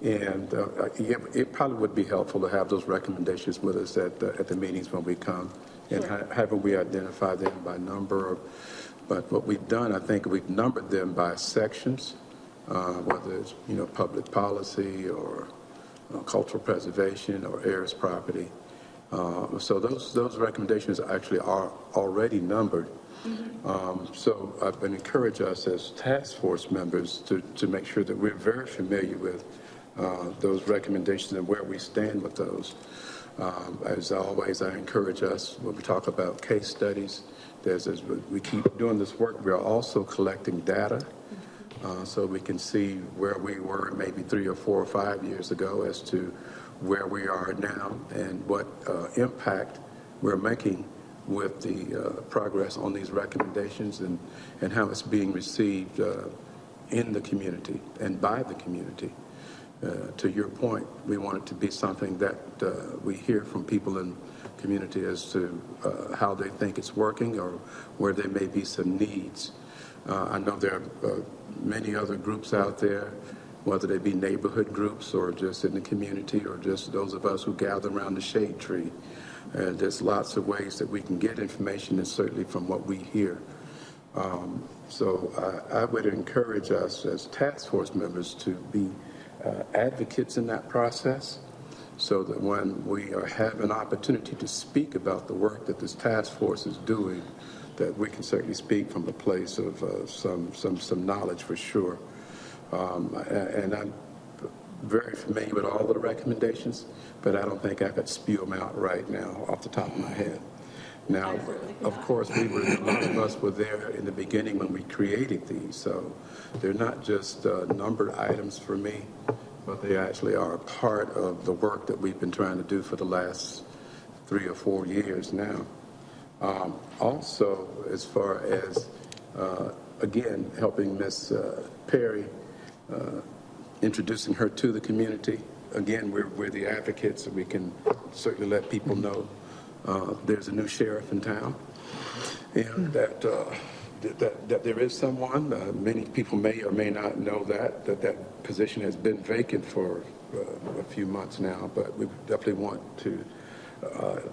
It probably would be helpful to have those recommendations with us at the meetings when we come, and haven't we identify them by number. But what we've done, I think we've numbered them by sections, whether it's, you know, public policy or cultural preservation or heirs property. So those recommendations actually are already numbered. So I've been encouraged us as task force members to make sure that we're very familiar with those recommendations and where we stand with those. As always, I encourage us when we talk about case studies, as we keep doing this work, we are also collecting data so we can see where we were maybe 3 or 4 or 5 years ago as to where we are now and what impact we're making with the progress on these recommendations and how it's being received in the community and by the community. To your point, we want it to be something that we hear from people in the community as to how they think it's working or where there may be some needs. I know there are many other groups out there, whether they be neighborhood groups or just in the community or just those of us who gather around the shade tree. And there's lots of ways that we can get information, and certainly from what we hear. So I would encourage us as task force members to be advocates in that process so that when we have an opportunity to speak about the work that this task force is doing, that we can certainly speak from a place of some knowledge for sure. And I'm very familiar with all of the recommendations, but I don't think I could spew them out right now off the top of my head. Now, of course, a lot of us were there in the beginning when we created these, so they're not just numbered items for me, but they actually are a part of the work that we've been trying to do for the last 3 or 4 years now. Also, as far as, again, helping Ms. Perry, introducing her to the community, again, we're the advocates, and we can certainly let people know there's a new sheriff in town, and that there is someone. Many people may or may not know that position has been vacant for a few months now, but we definitely want to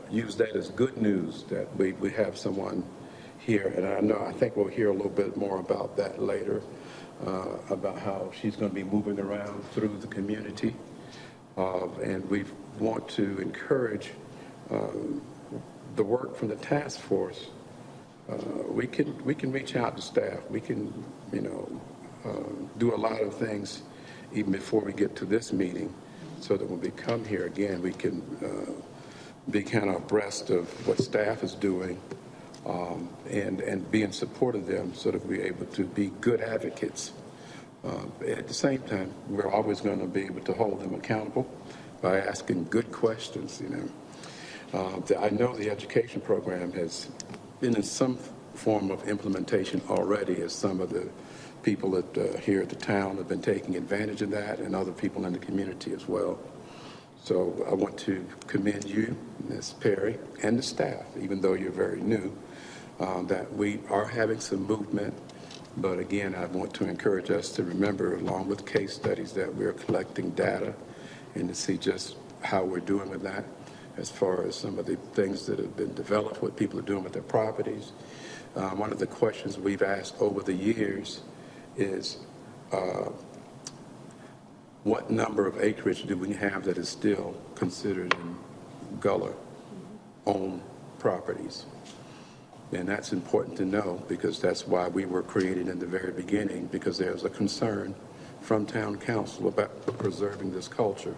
use that as good news that we have someone here, and I think we'll hear a little bit more about that later, about how she's going to be moving around through the community, and we want to encourage the work from the task force. We can reach out to staff. We can, do a lot of things even before we get to this meeting, so that when we come here again, we can be kind of abreast of what staff is doing, and be in support of them, so that we're able to be good advocates. At the same time, we're always going to be able to hold them accountable by asking good questions. I know the education program has been in some form of implementation already, as some of the people here at the town have been taking advantage of that, and other people in the community as well. So I want to commend you, Ms. Perry, and the staff, even though you're very new, that we are having some movement. But again, I want to encourage us to remember, along with case studies, that we're collecting data and to see just how we're doing with that, as far as some of the things that have been developed, what people are doing with their properties. One of the questions we've asked over the years is, what number of acreage do we have that is still considered in Gullah-owned properties? And that's important to know, because that's why we were created in the very beginning, because there's a concern from town council about preserving this culture.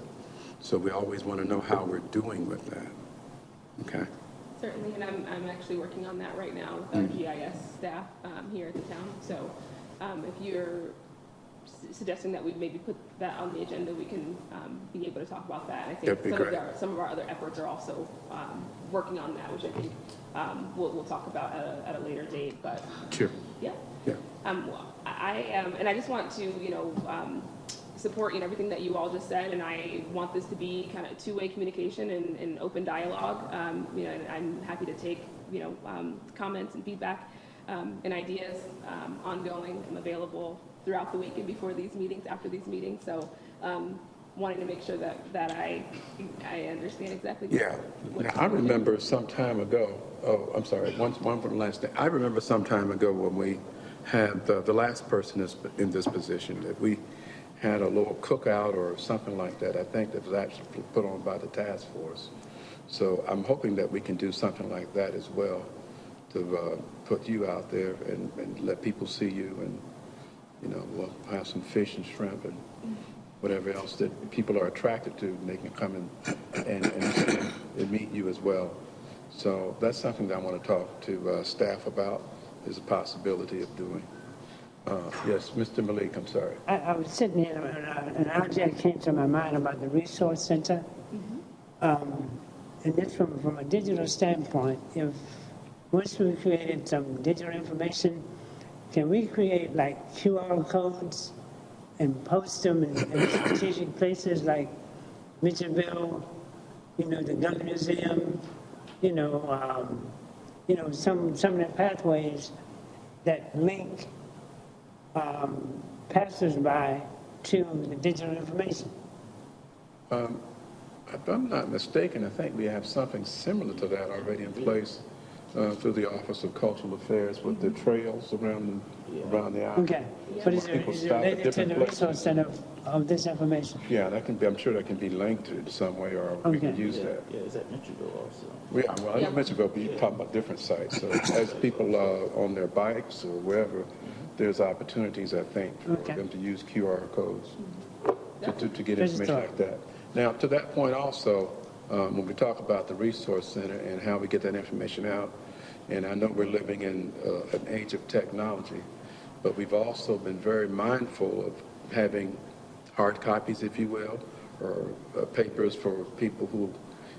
So we always want to know how we're doing with that. Okay? Certainly, and I'm actually working on that right now with our GIS staff here at the town. So if you're suggesting that we maybe put that on the agenda, we can be able to talk about that. And I think some of our other efforts are also working on that, which I think we'll talk about at a later date. But sure. Yeah. Yeah. And I just want to support everything that you all just said, and I want this to be kind of two-way communication and open dialogue. And I'm happy to take comments and feedback and ideas ongoing. I'm available throughout the week and before these meetings, after these meetings. So wanting to make sure that I understand exactly. Yeah. Now, I remember some time ago, I'm sorry, one from the last day. I remember some time ago when we had the last person in this position, that we had a little cookout or something like that. I think that was actually put on by the task force. So I'm hoping that we can do something like that as well, to put you out there and let people see you, and we'll have some fish and shrimp and whatever else that people are attracted to, and they can come and and meet you as well. So that's something that I want to talk to staff about, is a possibility of doing. Yes, Mr. Malik, I'm sorry. I was sitting here, and an object came to my mind about the resource center. And this from a digital standpoint, if once we created some digital information, can we create like QR codes and post them in strategic places like Mitchellville, the Gun Museum, some of the pathways that link passersby to the digital information? If I'm not mistaken, I think we have something similar to that already in place through the Office of Cultural Affairs with the trails around the island. Okay, but is it related to the resource center of this information? Yeah, that can be. I'm sure that can be linked to some way, or we can use that. Yeah, is that Mitchellville also? Yeah, well, I know Mitchellville, but you're talking about different sites. So as people on their bikes or wherever, there's opportunities, I think, for them to use QR codes to get information like that. Now, to that point also, when we talk about the resource center and how we get that information out, and I know we're living in an age of technology, but we've also been very mindful of having hard copies, if you will, or papers for people who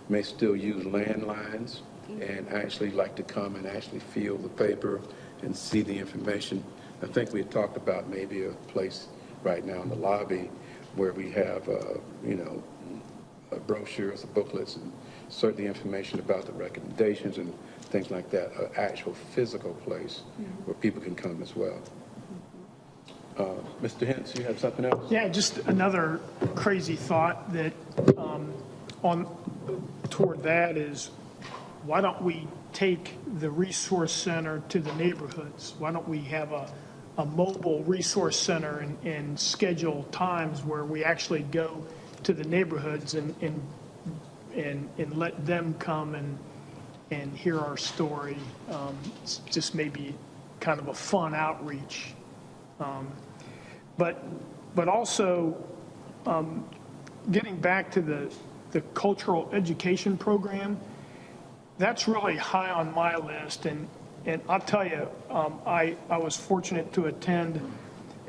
may still use landlines and actually like to come and actually feel the paper and see the information. I think we had talked about maybe a place right now in the lobby where we have, brochures, booklets, and certainly information about the recommendations and things like that, an actual physical place where people can come as well. Mr. Hintz, you have something else? Yeah, just another crazy thought that toward that is, why don't we take the resource center to the neighborhoods? Why don't we have a mobile resource center and schedule times where we actually go to the neighborhoods and let them come and hear our story. It's just maybe kind of a fun outreach. But also getting back to the cultural education program, that's really high on my list. And I'll tell you, I was fortunate to attend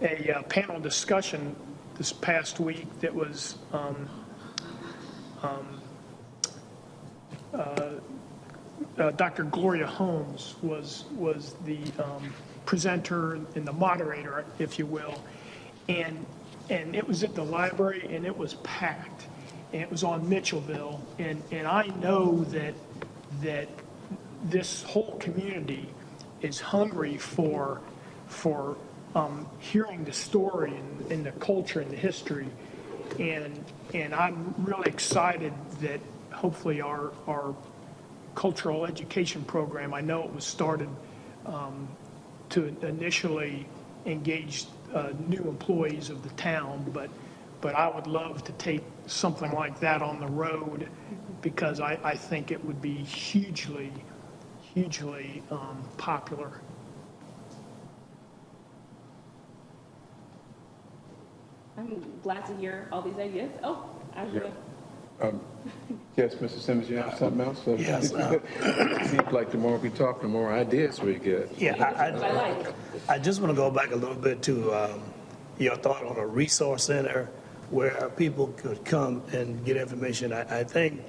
a panel discussion this past week that was Dr. Gloria Holmes was the presenter and the moderator, if you will, and it was at the library and it was packed, and it was on Mitchellville, and I know that this whole community is hungry for hearing the story and the culture and the history, and I'm really excited that hopefully our cultural education program, I know it was started to initially engage new employees of the town, but I would love to take something like that on the road, because I think it would be hugely popular. I'm glad to hear all these ideas. Oh, Andrea. Yes, Mr. Simmons, you have something else? Yes. It seems like the more we talk, the more ideas we get. Yeah, I just want to go back a little bit to your thought on a resource center where people could come and get information. I think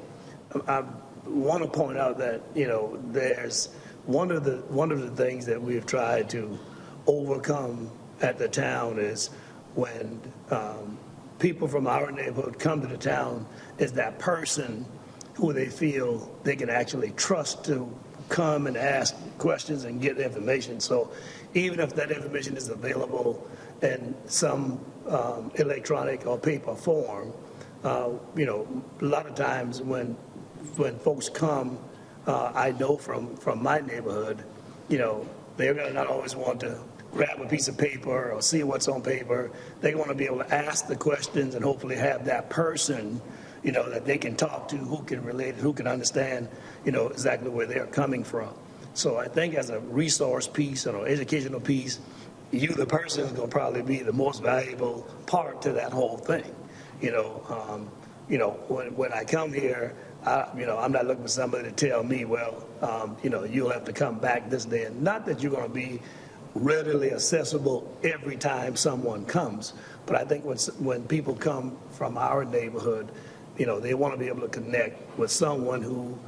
I want to point out that, there's one of the things that we've tried to overcome at the town is when people from our neighborhood come to the town, is that person who they feel they can actually trust to come and ask questions and get information. So even if that information is available in some electronic or paper form, a lot of times when folks come, I know from my neighborhood, they're going to not always want to grab a piece of paper or see what's on paper. They want to be able to ask the questions and hopefully have that person, that they can talk to, who can relate, who can understand, exactly where they're coming from. So I think as a resource piece and an educational piece, you, the person, is going to probably be the most valuable part to that whole thing. When I come here, I'm not looking for somebody to tell me, well, you'll have to come back this day. And not that you're going to be readily accessible every time someone comes, but I think when people come from our neighborhood, they want to be able to connect with someone who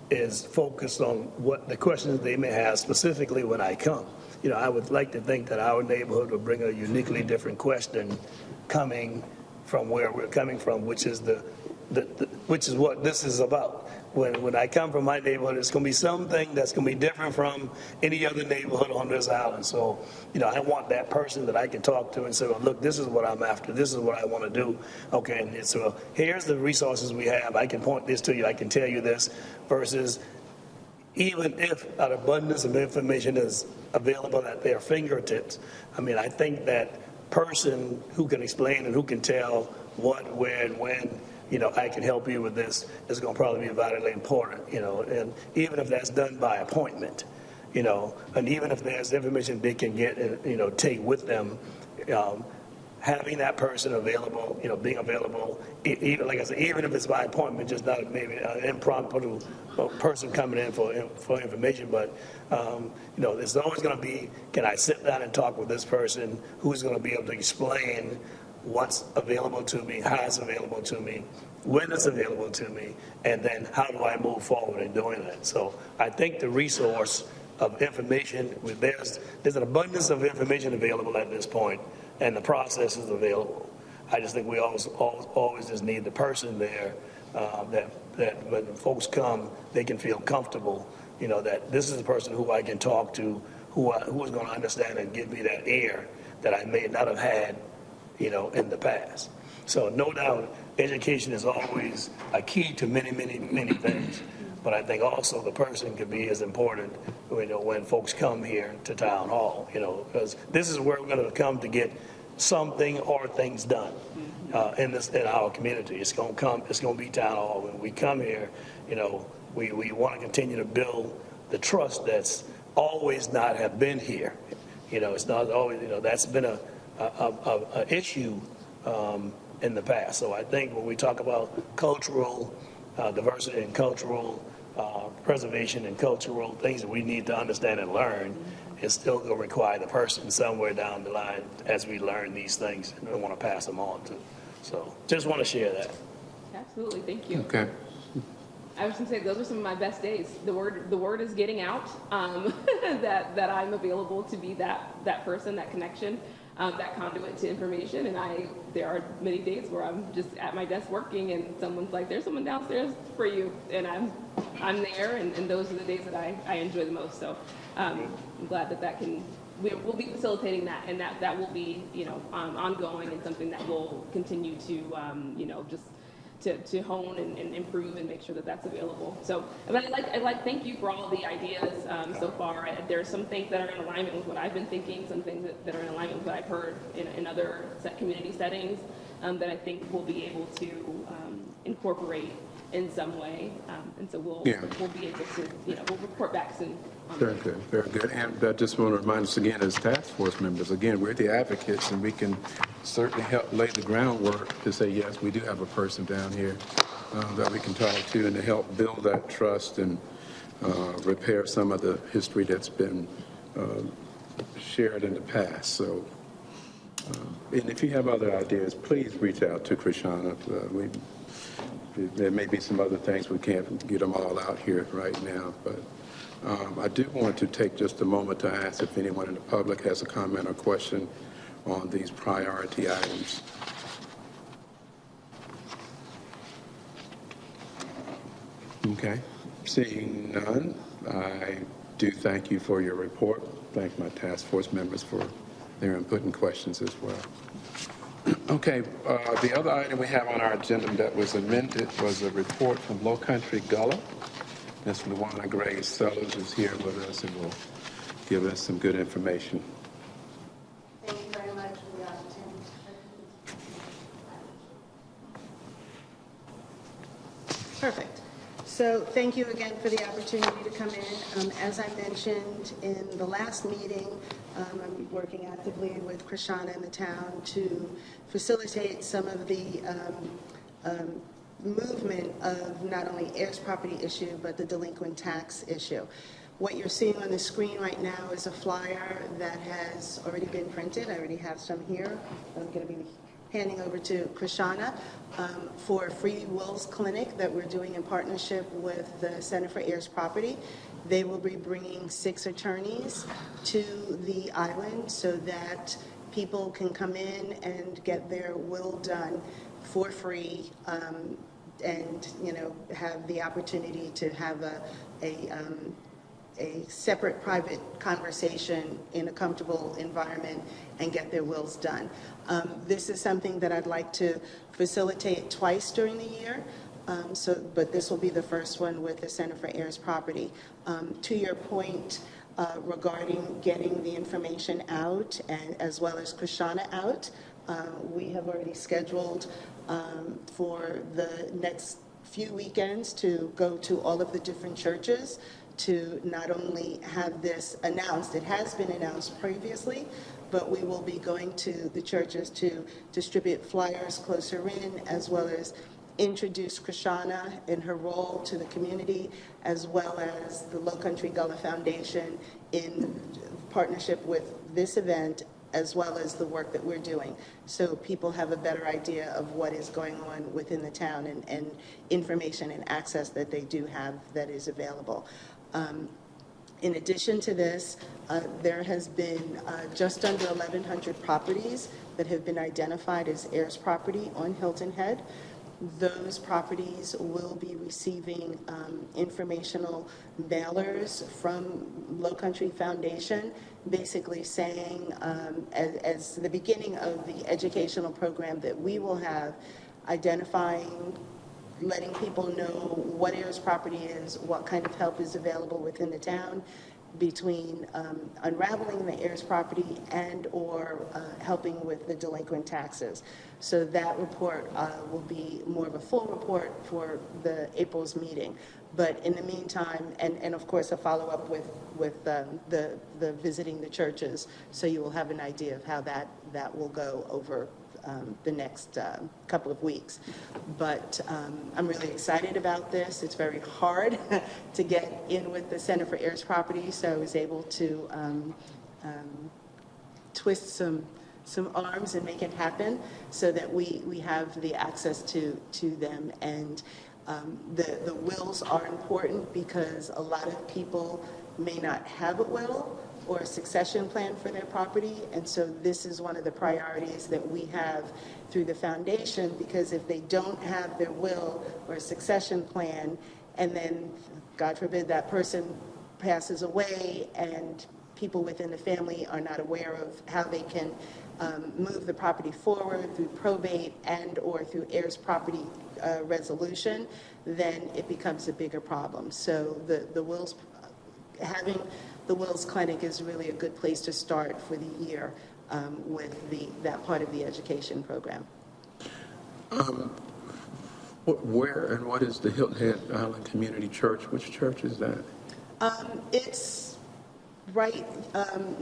is focused on what the questions they may have specifically when I come. I would like to think that our neighborhood will bring a uniquely different question coming from where we're coming from, which is which is what this is about. When I come from my neighborhood, it's going to be something that's going to be different from any other neighborhood on this island. So, I want that person that I can talk to and say, well, look, this is what I'm after. This is what I want to do. Okay, and so here's the resources we have. I can point this to you. I can tell you this, versus even if an abundance of information is available at their fingertips. I think that person who can explain and who can tell what, where, and when, I can help you with this is going to probably be vitally important, and even if that's done by appointment, and even if there's information they can get and, take with them, having that person available, being available, even, like I said, even if it's by appointment, just not maybe an impromptu person coming in for information, but, there's always going to be, can I sit down and talk with this person who's going to be able to explain what's available to me, how it's available to me, when it's available to me, and then how do I move forward in doing that. So I think the resource of information, there's an abundance of information available at this point, and the process is available. I just think we always just need the person there that when folks come, they can feel comfortable, that this is the person who I can talk to, who is going to understand and give me that ear that I may not have had, in the past. So no doubt, education is always a key to many, many, many things. But I think also the person could be as important, when folks come here to Town Hall, because this is where we're going to come to get something or things done in our community. It's going to be Town Hall. When we come here, we want to continue to build the trust that's always not have been here. It's not always, that's been a issue in the past. So I think when we talk about cultural diversity and cultural preservation and cultural things that we need to understand and learn, it's still going to require the person somewhere down the line as we learn these things and we want to pass them on to. So just want to share that. Absolutely, thank you. Okay. I was going to say, those are some of my best days. The word is getting out, that I'm available to be that person, that connection, that conduit to information. And there are many days where I'm just at my desk working and someone's like, there's someone downstairs for you. And I'm there, and those are the days that I enjoy the most. So I'm glad that we'll be facilitating that, and that will be, ongoing and something that will continue to, to hone and improve and make sure that that's available. So, but thank you for all the ideas so far. There are some things that are in alignment with what I've been thinking, some things that are in alignment with what I've heard in other community settings that I think we'll be able to incorporate in some way. And so we'll be able to, we'll report back soon. Very good, very good. And I just want to remind us again, as task force members, again, we're the advocates, and we can certainly help lay the groundwork to say, yes, we do have a person down here that we can talk to and to help build that trust and repair some of the history that's been shared in the past. So, and if you have other ideas, please reach out to Krishana. There may be some other things, we can't get them all out here right now, but I do want to take just a moment to ask if anyone in the public has a comment or question on these priority items. Okay, seeing none, I do thank you for your report. Thank my task force members for their input and questions as well. Okay, the other item we have on our agenda that was amended was a report from Low Country Gullah. Ms. Luana Gray Sellers is here with us and will give us some good information. Thank you very much for the opportunity. Perfect. So thank you again for the opportunity to come in. As I mentioned in the last meeting, I'm working actively with Krishana in the town to facilitate some of the movement of not only heirs property issue, but the delinquent tax issue. What you're seeing on the screen right now is a flyer that has already been printed. I already have some here. I'm going to be handing over to Krishana for a free wills clinic that we're doing in partnership with the Center for Heirs Property. They will be bringing 6 attorneys to the island so that people can come in and get their will done for free, and have the opportunity to have a separate private conversation in a comfortable environment and get their wills done. This is something that I'd like to facilitate twice during the year. But this will be the first one with the Center for Heirs Property. To your point regarding getting the information out, and as well as Krishana out, we have already scheduled for the next few weekends to go to all of the different churches to not only have this announced, it has been announced previously, but we will be going to the churches to distribute flyers closer in, as well as introduce Krishana in her role to the community, as well as the Low Country Gullah Foundation in partnership with this event, as well as the work that we're doing, so people have a better idea of what is going on within the town, and information and access that they do have that is available. In addition to this, there has been just under 1,100 properties that have been identified as heirs property on Hilton Head. Those properties will be receiving informational mailers from Low Country Foundation, basically saying, as the beginning of the educational program that we will have, identifying, letting people know what heirs property is, what kind of help is available within the town, between unraveling the heirs property and or helping with the delinquent taxes. So that report will be more of a full report for the April's meeting. But in the meantime, and of course a follow-up with the visiting the churches, so you will have an idea of how that will go over the next couple of weeks. But I'm really excited about this. It's very hard to get in with the Center for Heirs Property, so I was able to twist some arms and make it happen so that we have the access to them. And the wills are important because a lot of people may not have a will or a succession plan for their property, and so this is one of the priorities that we have through the foundation, because if they don't have their will or a succession plan, and then, God forbid, that person passes away and people within the family are not aware of how they can move the property forward through probate and or through heirs property resolution, then it becomes a bigger problem. So the wills, having the wills clinic is really a good place to start for the year with that part of the education program. Where and what is the Hilton Head Island Community Church? Which church is that? It's right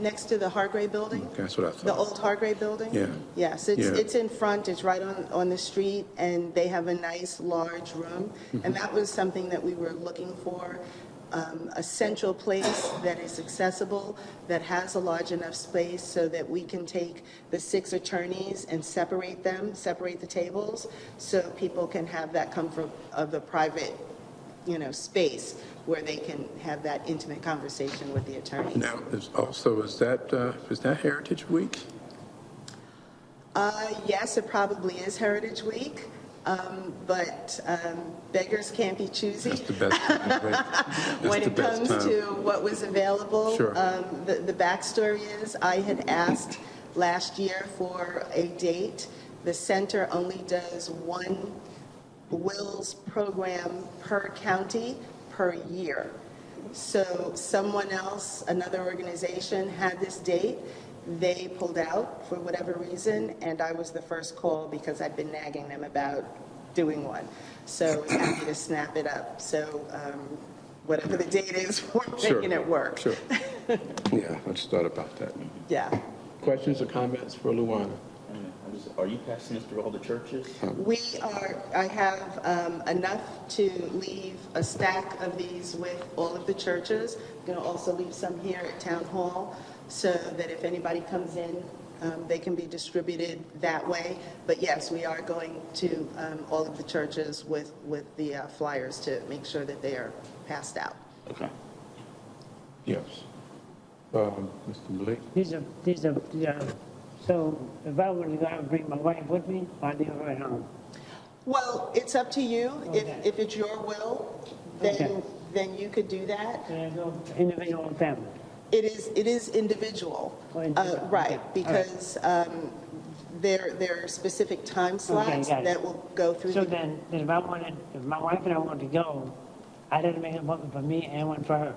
next to the Hargrave building. That's what I thought. The old Hargrave building? Yeah. Yes, it's in front, it's right on the street, and they have a nice large room. And that was something that we were looking for, a central place that is accessible, that has a large enough space so that we can take the 6 attorneys and separate the tables, so people can have that comfort of a private, space where they can have that intimate conversation with the attorneys. Now, is that Heritage Week? Yes, it probably is Heritage Week. But beggars can't be choosy. That's the best time, right? When it comes to what was available. Sure. The backstory is I had asked last year for a date. The center only does one wills program per county per year. So someone else, another organization, had this date. They pulled out for whatever reason, and I was the first call because I'd been nagging them about doing one. So I was happy to snap it up. So whatever the date is, we're making it work. Sure. Yeah, I just thought about that. Yeah. Questions or comments for Luana? I just are you passing this through all the churches? I have enough to leave a stack of these with all of the churches. I'm going to also leave some here at Town Hall so that if anybody comes in, they can be distributed that way. But yes, we are going to all of the churches with the flyers to make sure that they are passed out. Okay. Yes. Mr. Malik? These are, so if I were to go out and bring my wife with me, I'd leave her at home. Well, it's up to you. Okay. If it's your will, Okay. then you could do that. And I go individual and family. It is individual, Oh, individual, right? okay. Because there are specific time slots got it. that will go through. So then if my wife and I wanted to go, I'd have to make an appointment for me and one for her.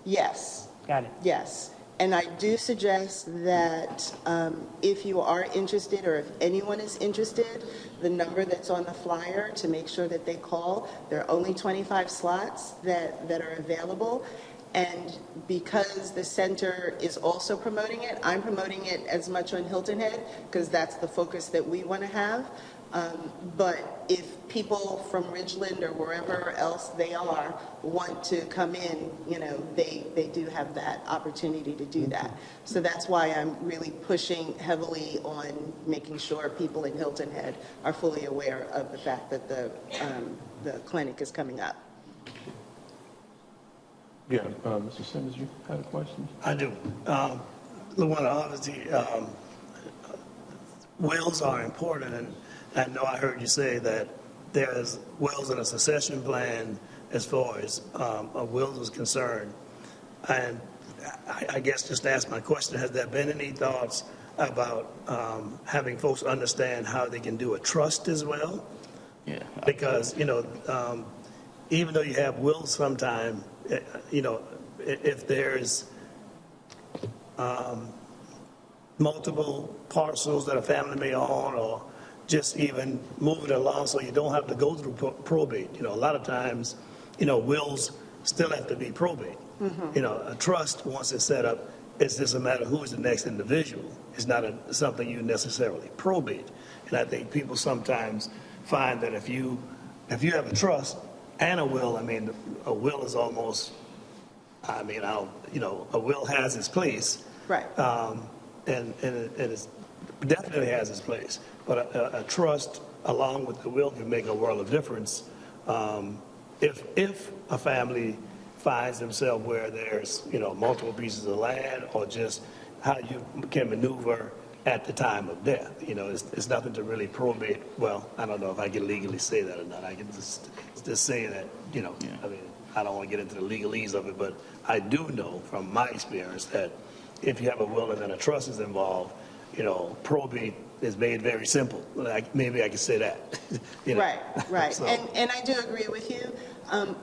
Yes. Got it. Yes, and I do suggest that if you are interested or if anyone is interested, the number that's on the flyer to make sure that they call. There are only 25 slots that are available. And because the center is also promoting it, I'm promoting it as much on Hilton Head because that's the focus that we want to have. But if people from Ridgeland or wherever else they are want to come in, they do have that opportunity to do that. So that's why I'm really pushing heavily on making sure people in Hilton Head are fully aware of the fact that the clinic is coming up. Yeah, Mr. Simmons, you had a question? I do. Luana, obviously, wills are important, and I know I heard you say that there's wills in a succession plan as far as a will is concerned. And I guess just to ask my question, has there been any thoughts about having folks understand how they can do a trust as well? Yeah. Because, even though you have wills sometime, if there's multiple parcels that a family may own, or just even move it along so you don't have to go through probate. A lot of times, wills still have to be probate. Mm-hmm. A trust, once it's set up, it's just a matter of who is the next individual. It's not something you necessarily probate. And I think people sometimes find that if you have a trust and a will, a will is almost, a will has its place. Right. And it definitely has its place. But a trust along with the will can make a world of difference. If a family finds themselves where there's, multiple pieces of land, or just how you can maneuver at the time of death. It's nothing to really probate. Well, I don't know if I can legally say that or not. I can just say that, I don't want to get into the legalese of it, but I do know from my experience that if you have a will and then a trust is involved, probate is made very simple. Maybe I can say that. Right. So. And I do agree with you.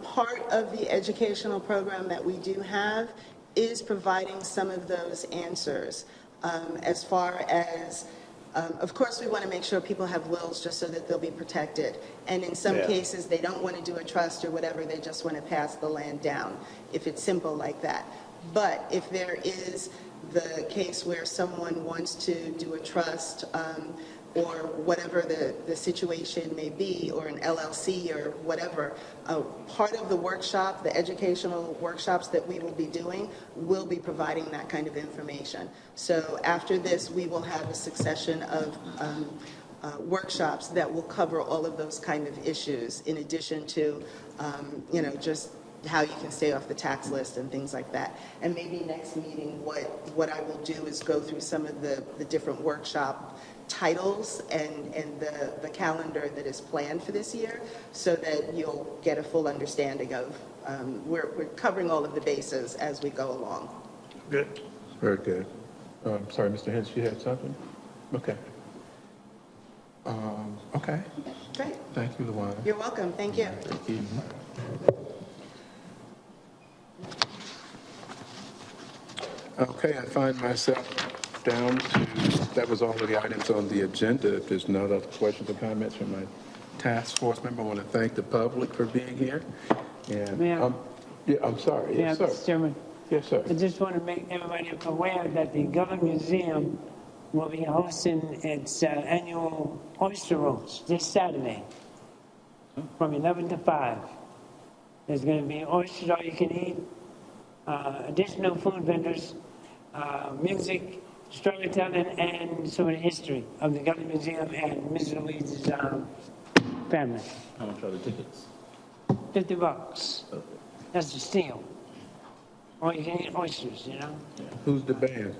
Part of the educational program that we do have is providing some of those answers. As far as, of course, we want to make sure people have wills just so that they'll be protected. And in some cases, they don't want to do a trust or whatever. They just want to pass the land down, if it's simple like that. But if there is the case where someone wants to do a trust or whatever the situation may be, or an LLC or whatever, part of the workshop, the educational workshops that we will be doing, will be providing that kind of information. So after this, we will have a succession of workshops that will cover all of those kind of issues, in addition to, just how you can stay off the tax list and things like that. And maybe next meeting, what I will do is go through some of the different workshop titles and the calendar that is planned for this year, so that you'll get a full understanding of, we're covering all of the bases as we go along. Good. Very good. Sorry, Mr. Hens, you had something? Okay. Okay. Great. Thank you, Luana. You're welcome. Thank you. Thank you. Okay, I find myself down to, that was all of the items on the agenda. If there's no other questions or comments from my task force member, I want to thank the public for being here. And I'm sorry. Yes, sir. Mr. Chairman. Yes, sir. I just want to make everybody aware that the Gullah Museum will be hosting its annual oyster roast this Saturday from 11 to 5. There's going to be oysters all you can eat, additional food vendors, music, storytelling, and some of the history of the Gullah Museum and Mrs. Louise's family. How much are the tickets? $50. That's the steal. Or you can eat oysters, you know? Who's the band?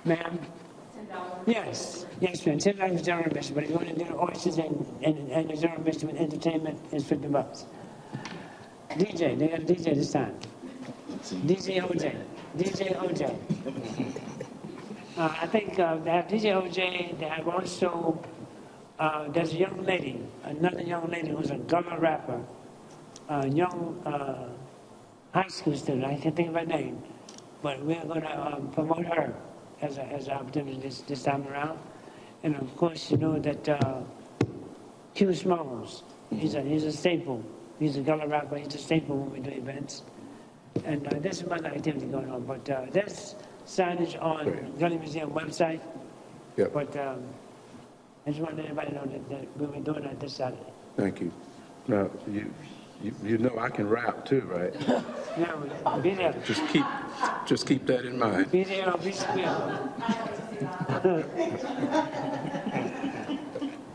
Ma'am? Yes, ma'am. $10 is general admission, but if you want to do the oysters and the general admission with entertainment, it's $50. DJ, they got a DJ this time. DJ OJ. I think they have DJ OJ. They have also, there's a young lady, another young lady who's a Gullah rapper, a young high school student. I can't think of her name, but we're going to promote her as an opportunity this time around. And of course, you know that Q Smalls, he's a staple. He's a Gullah rapper. He's a staple when we do events. And there's some other activity going on, but there's signage on Gullah Museum website. Yep. But I just want to let everybody know that we'll be doing that this Saturday. Thank you. Now, you know I can rap too, right? Yeah, be there. Just keep that in mind. Be there or be square.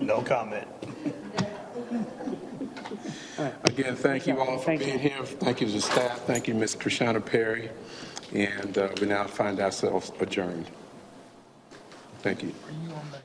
No comment. Again, thank you all for being here. Thank you to the staff. Thank you, Ms. Krishana Perry. And we now find ourselves adjourned. Thank you. Are you on the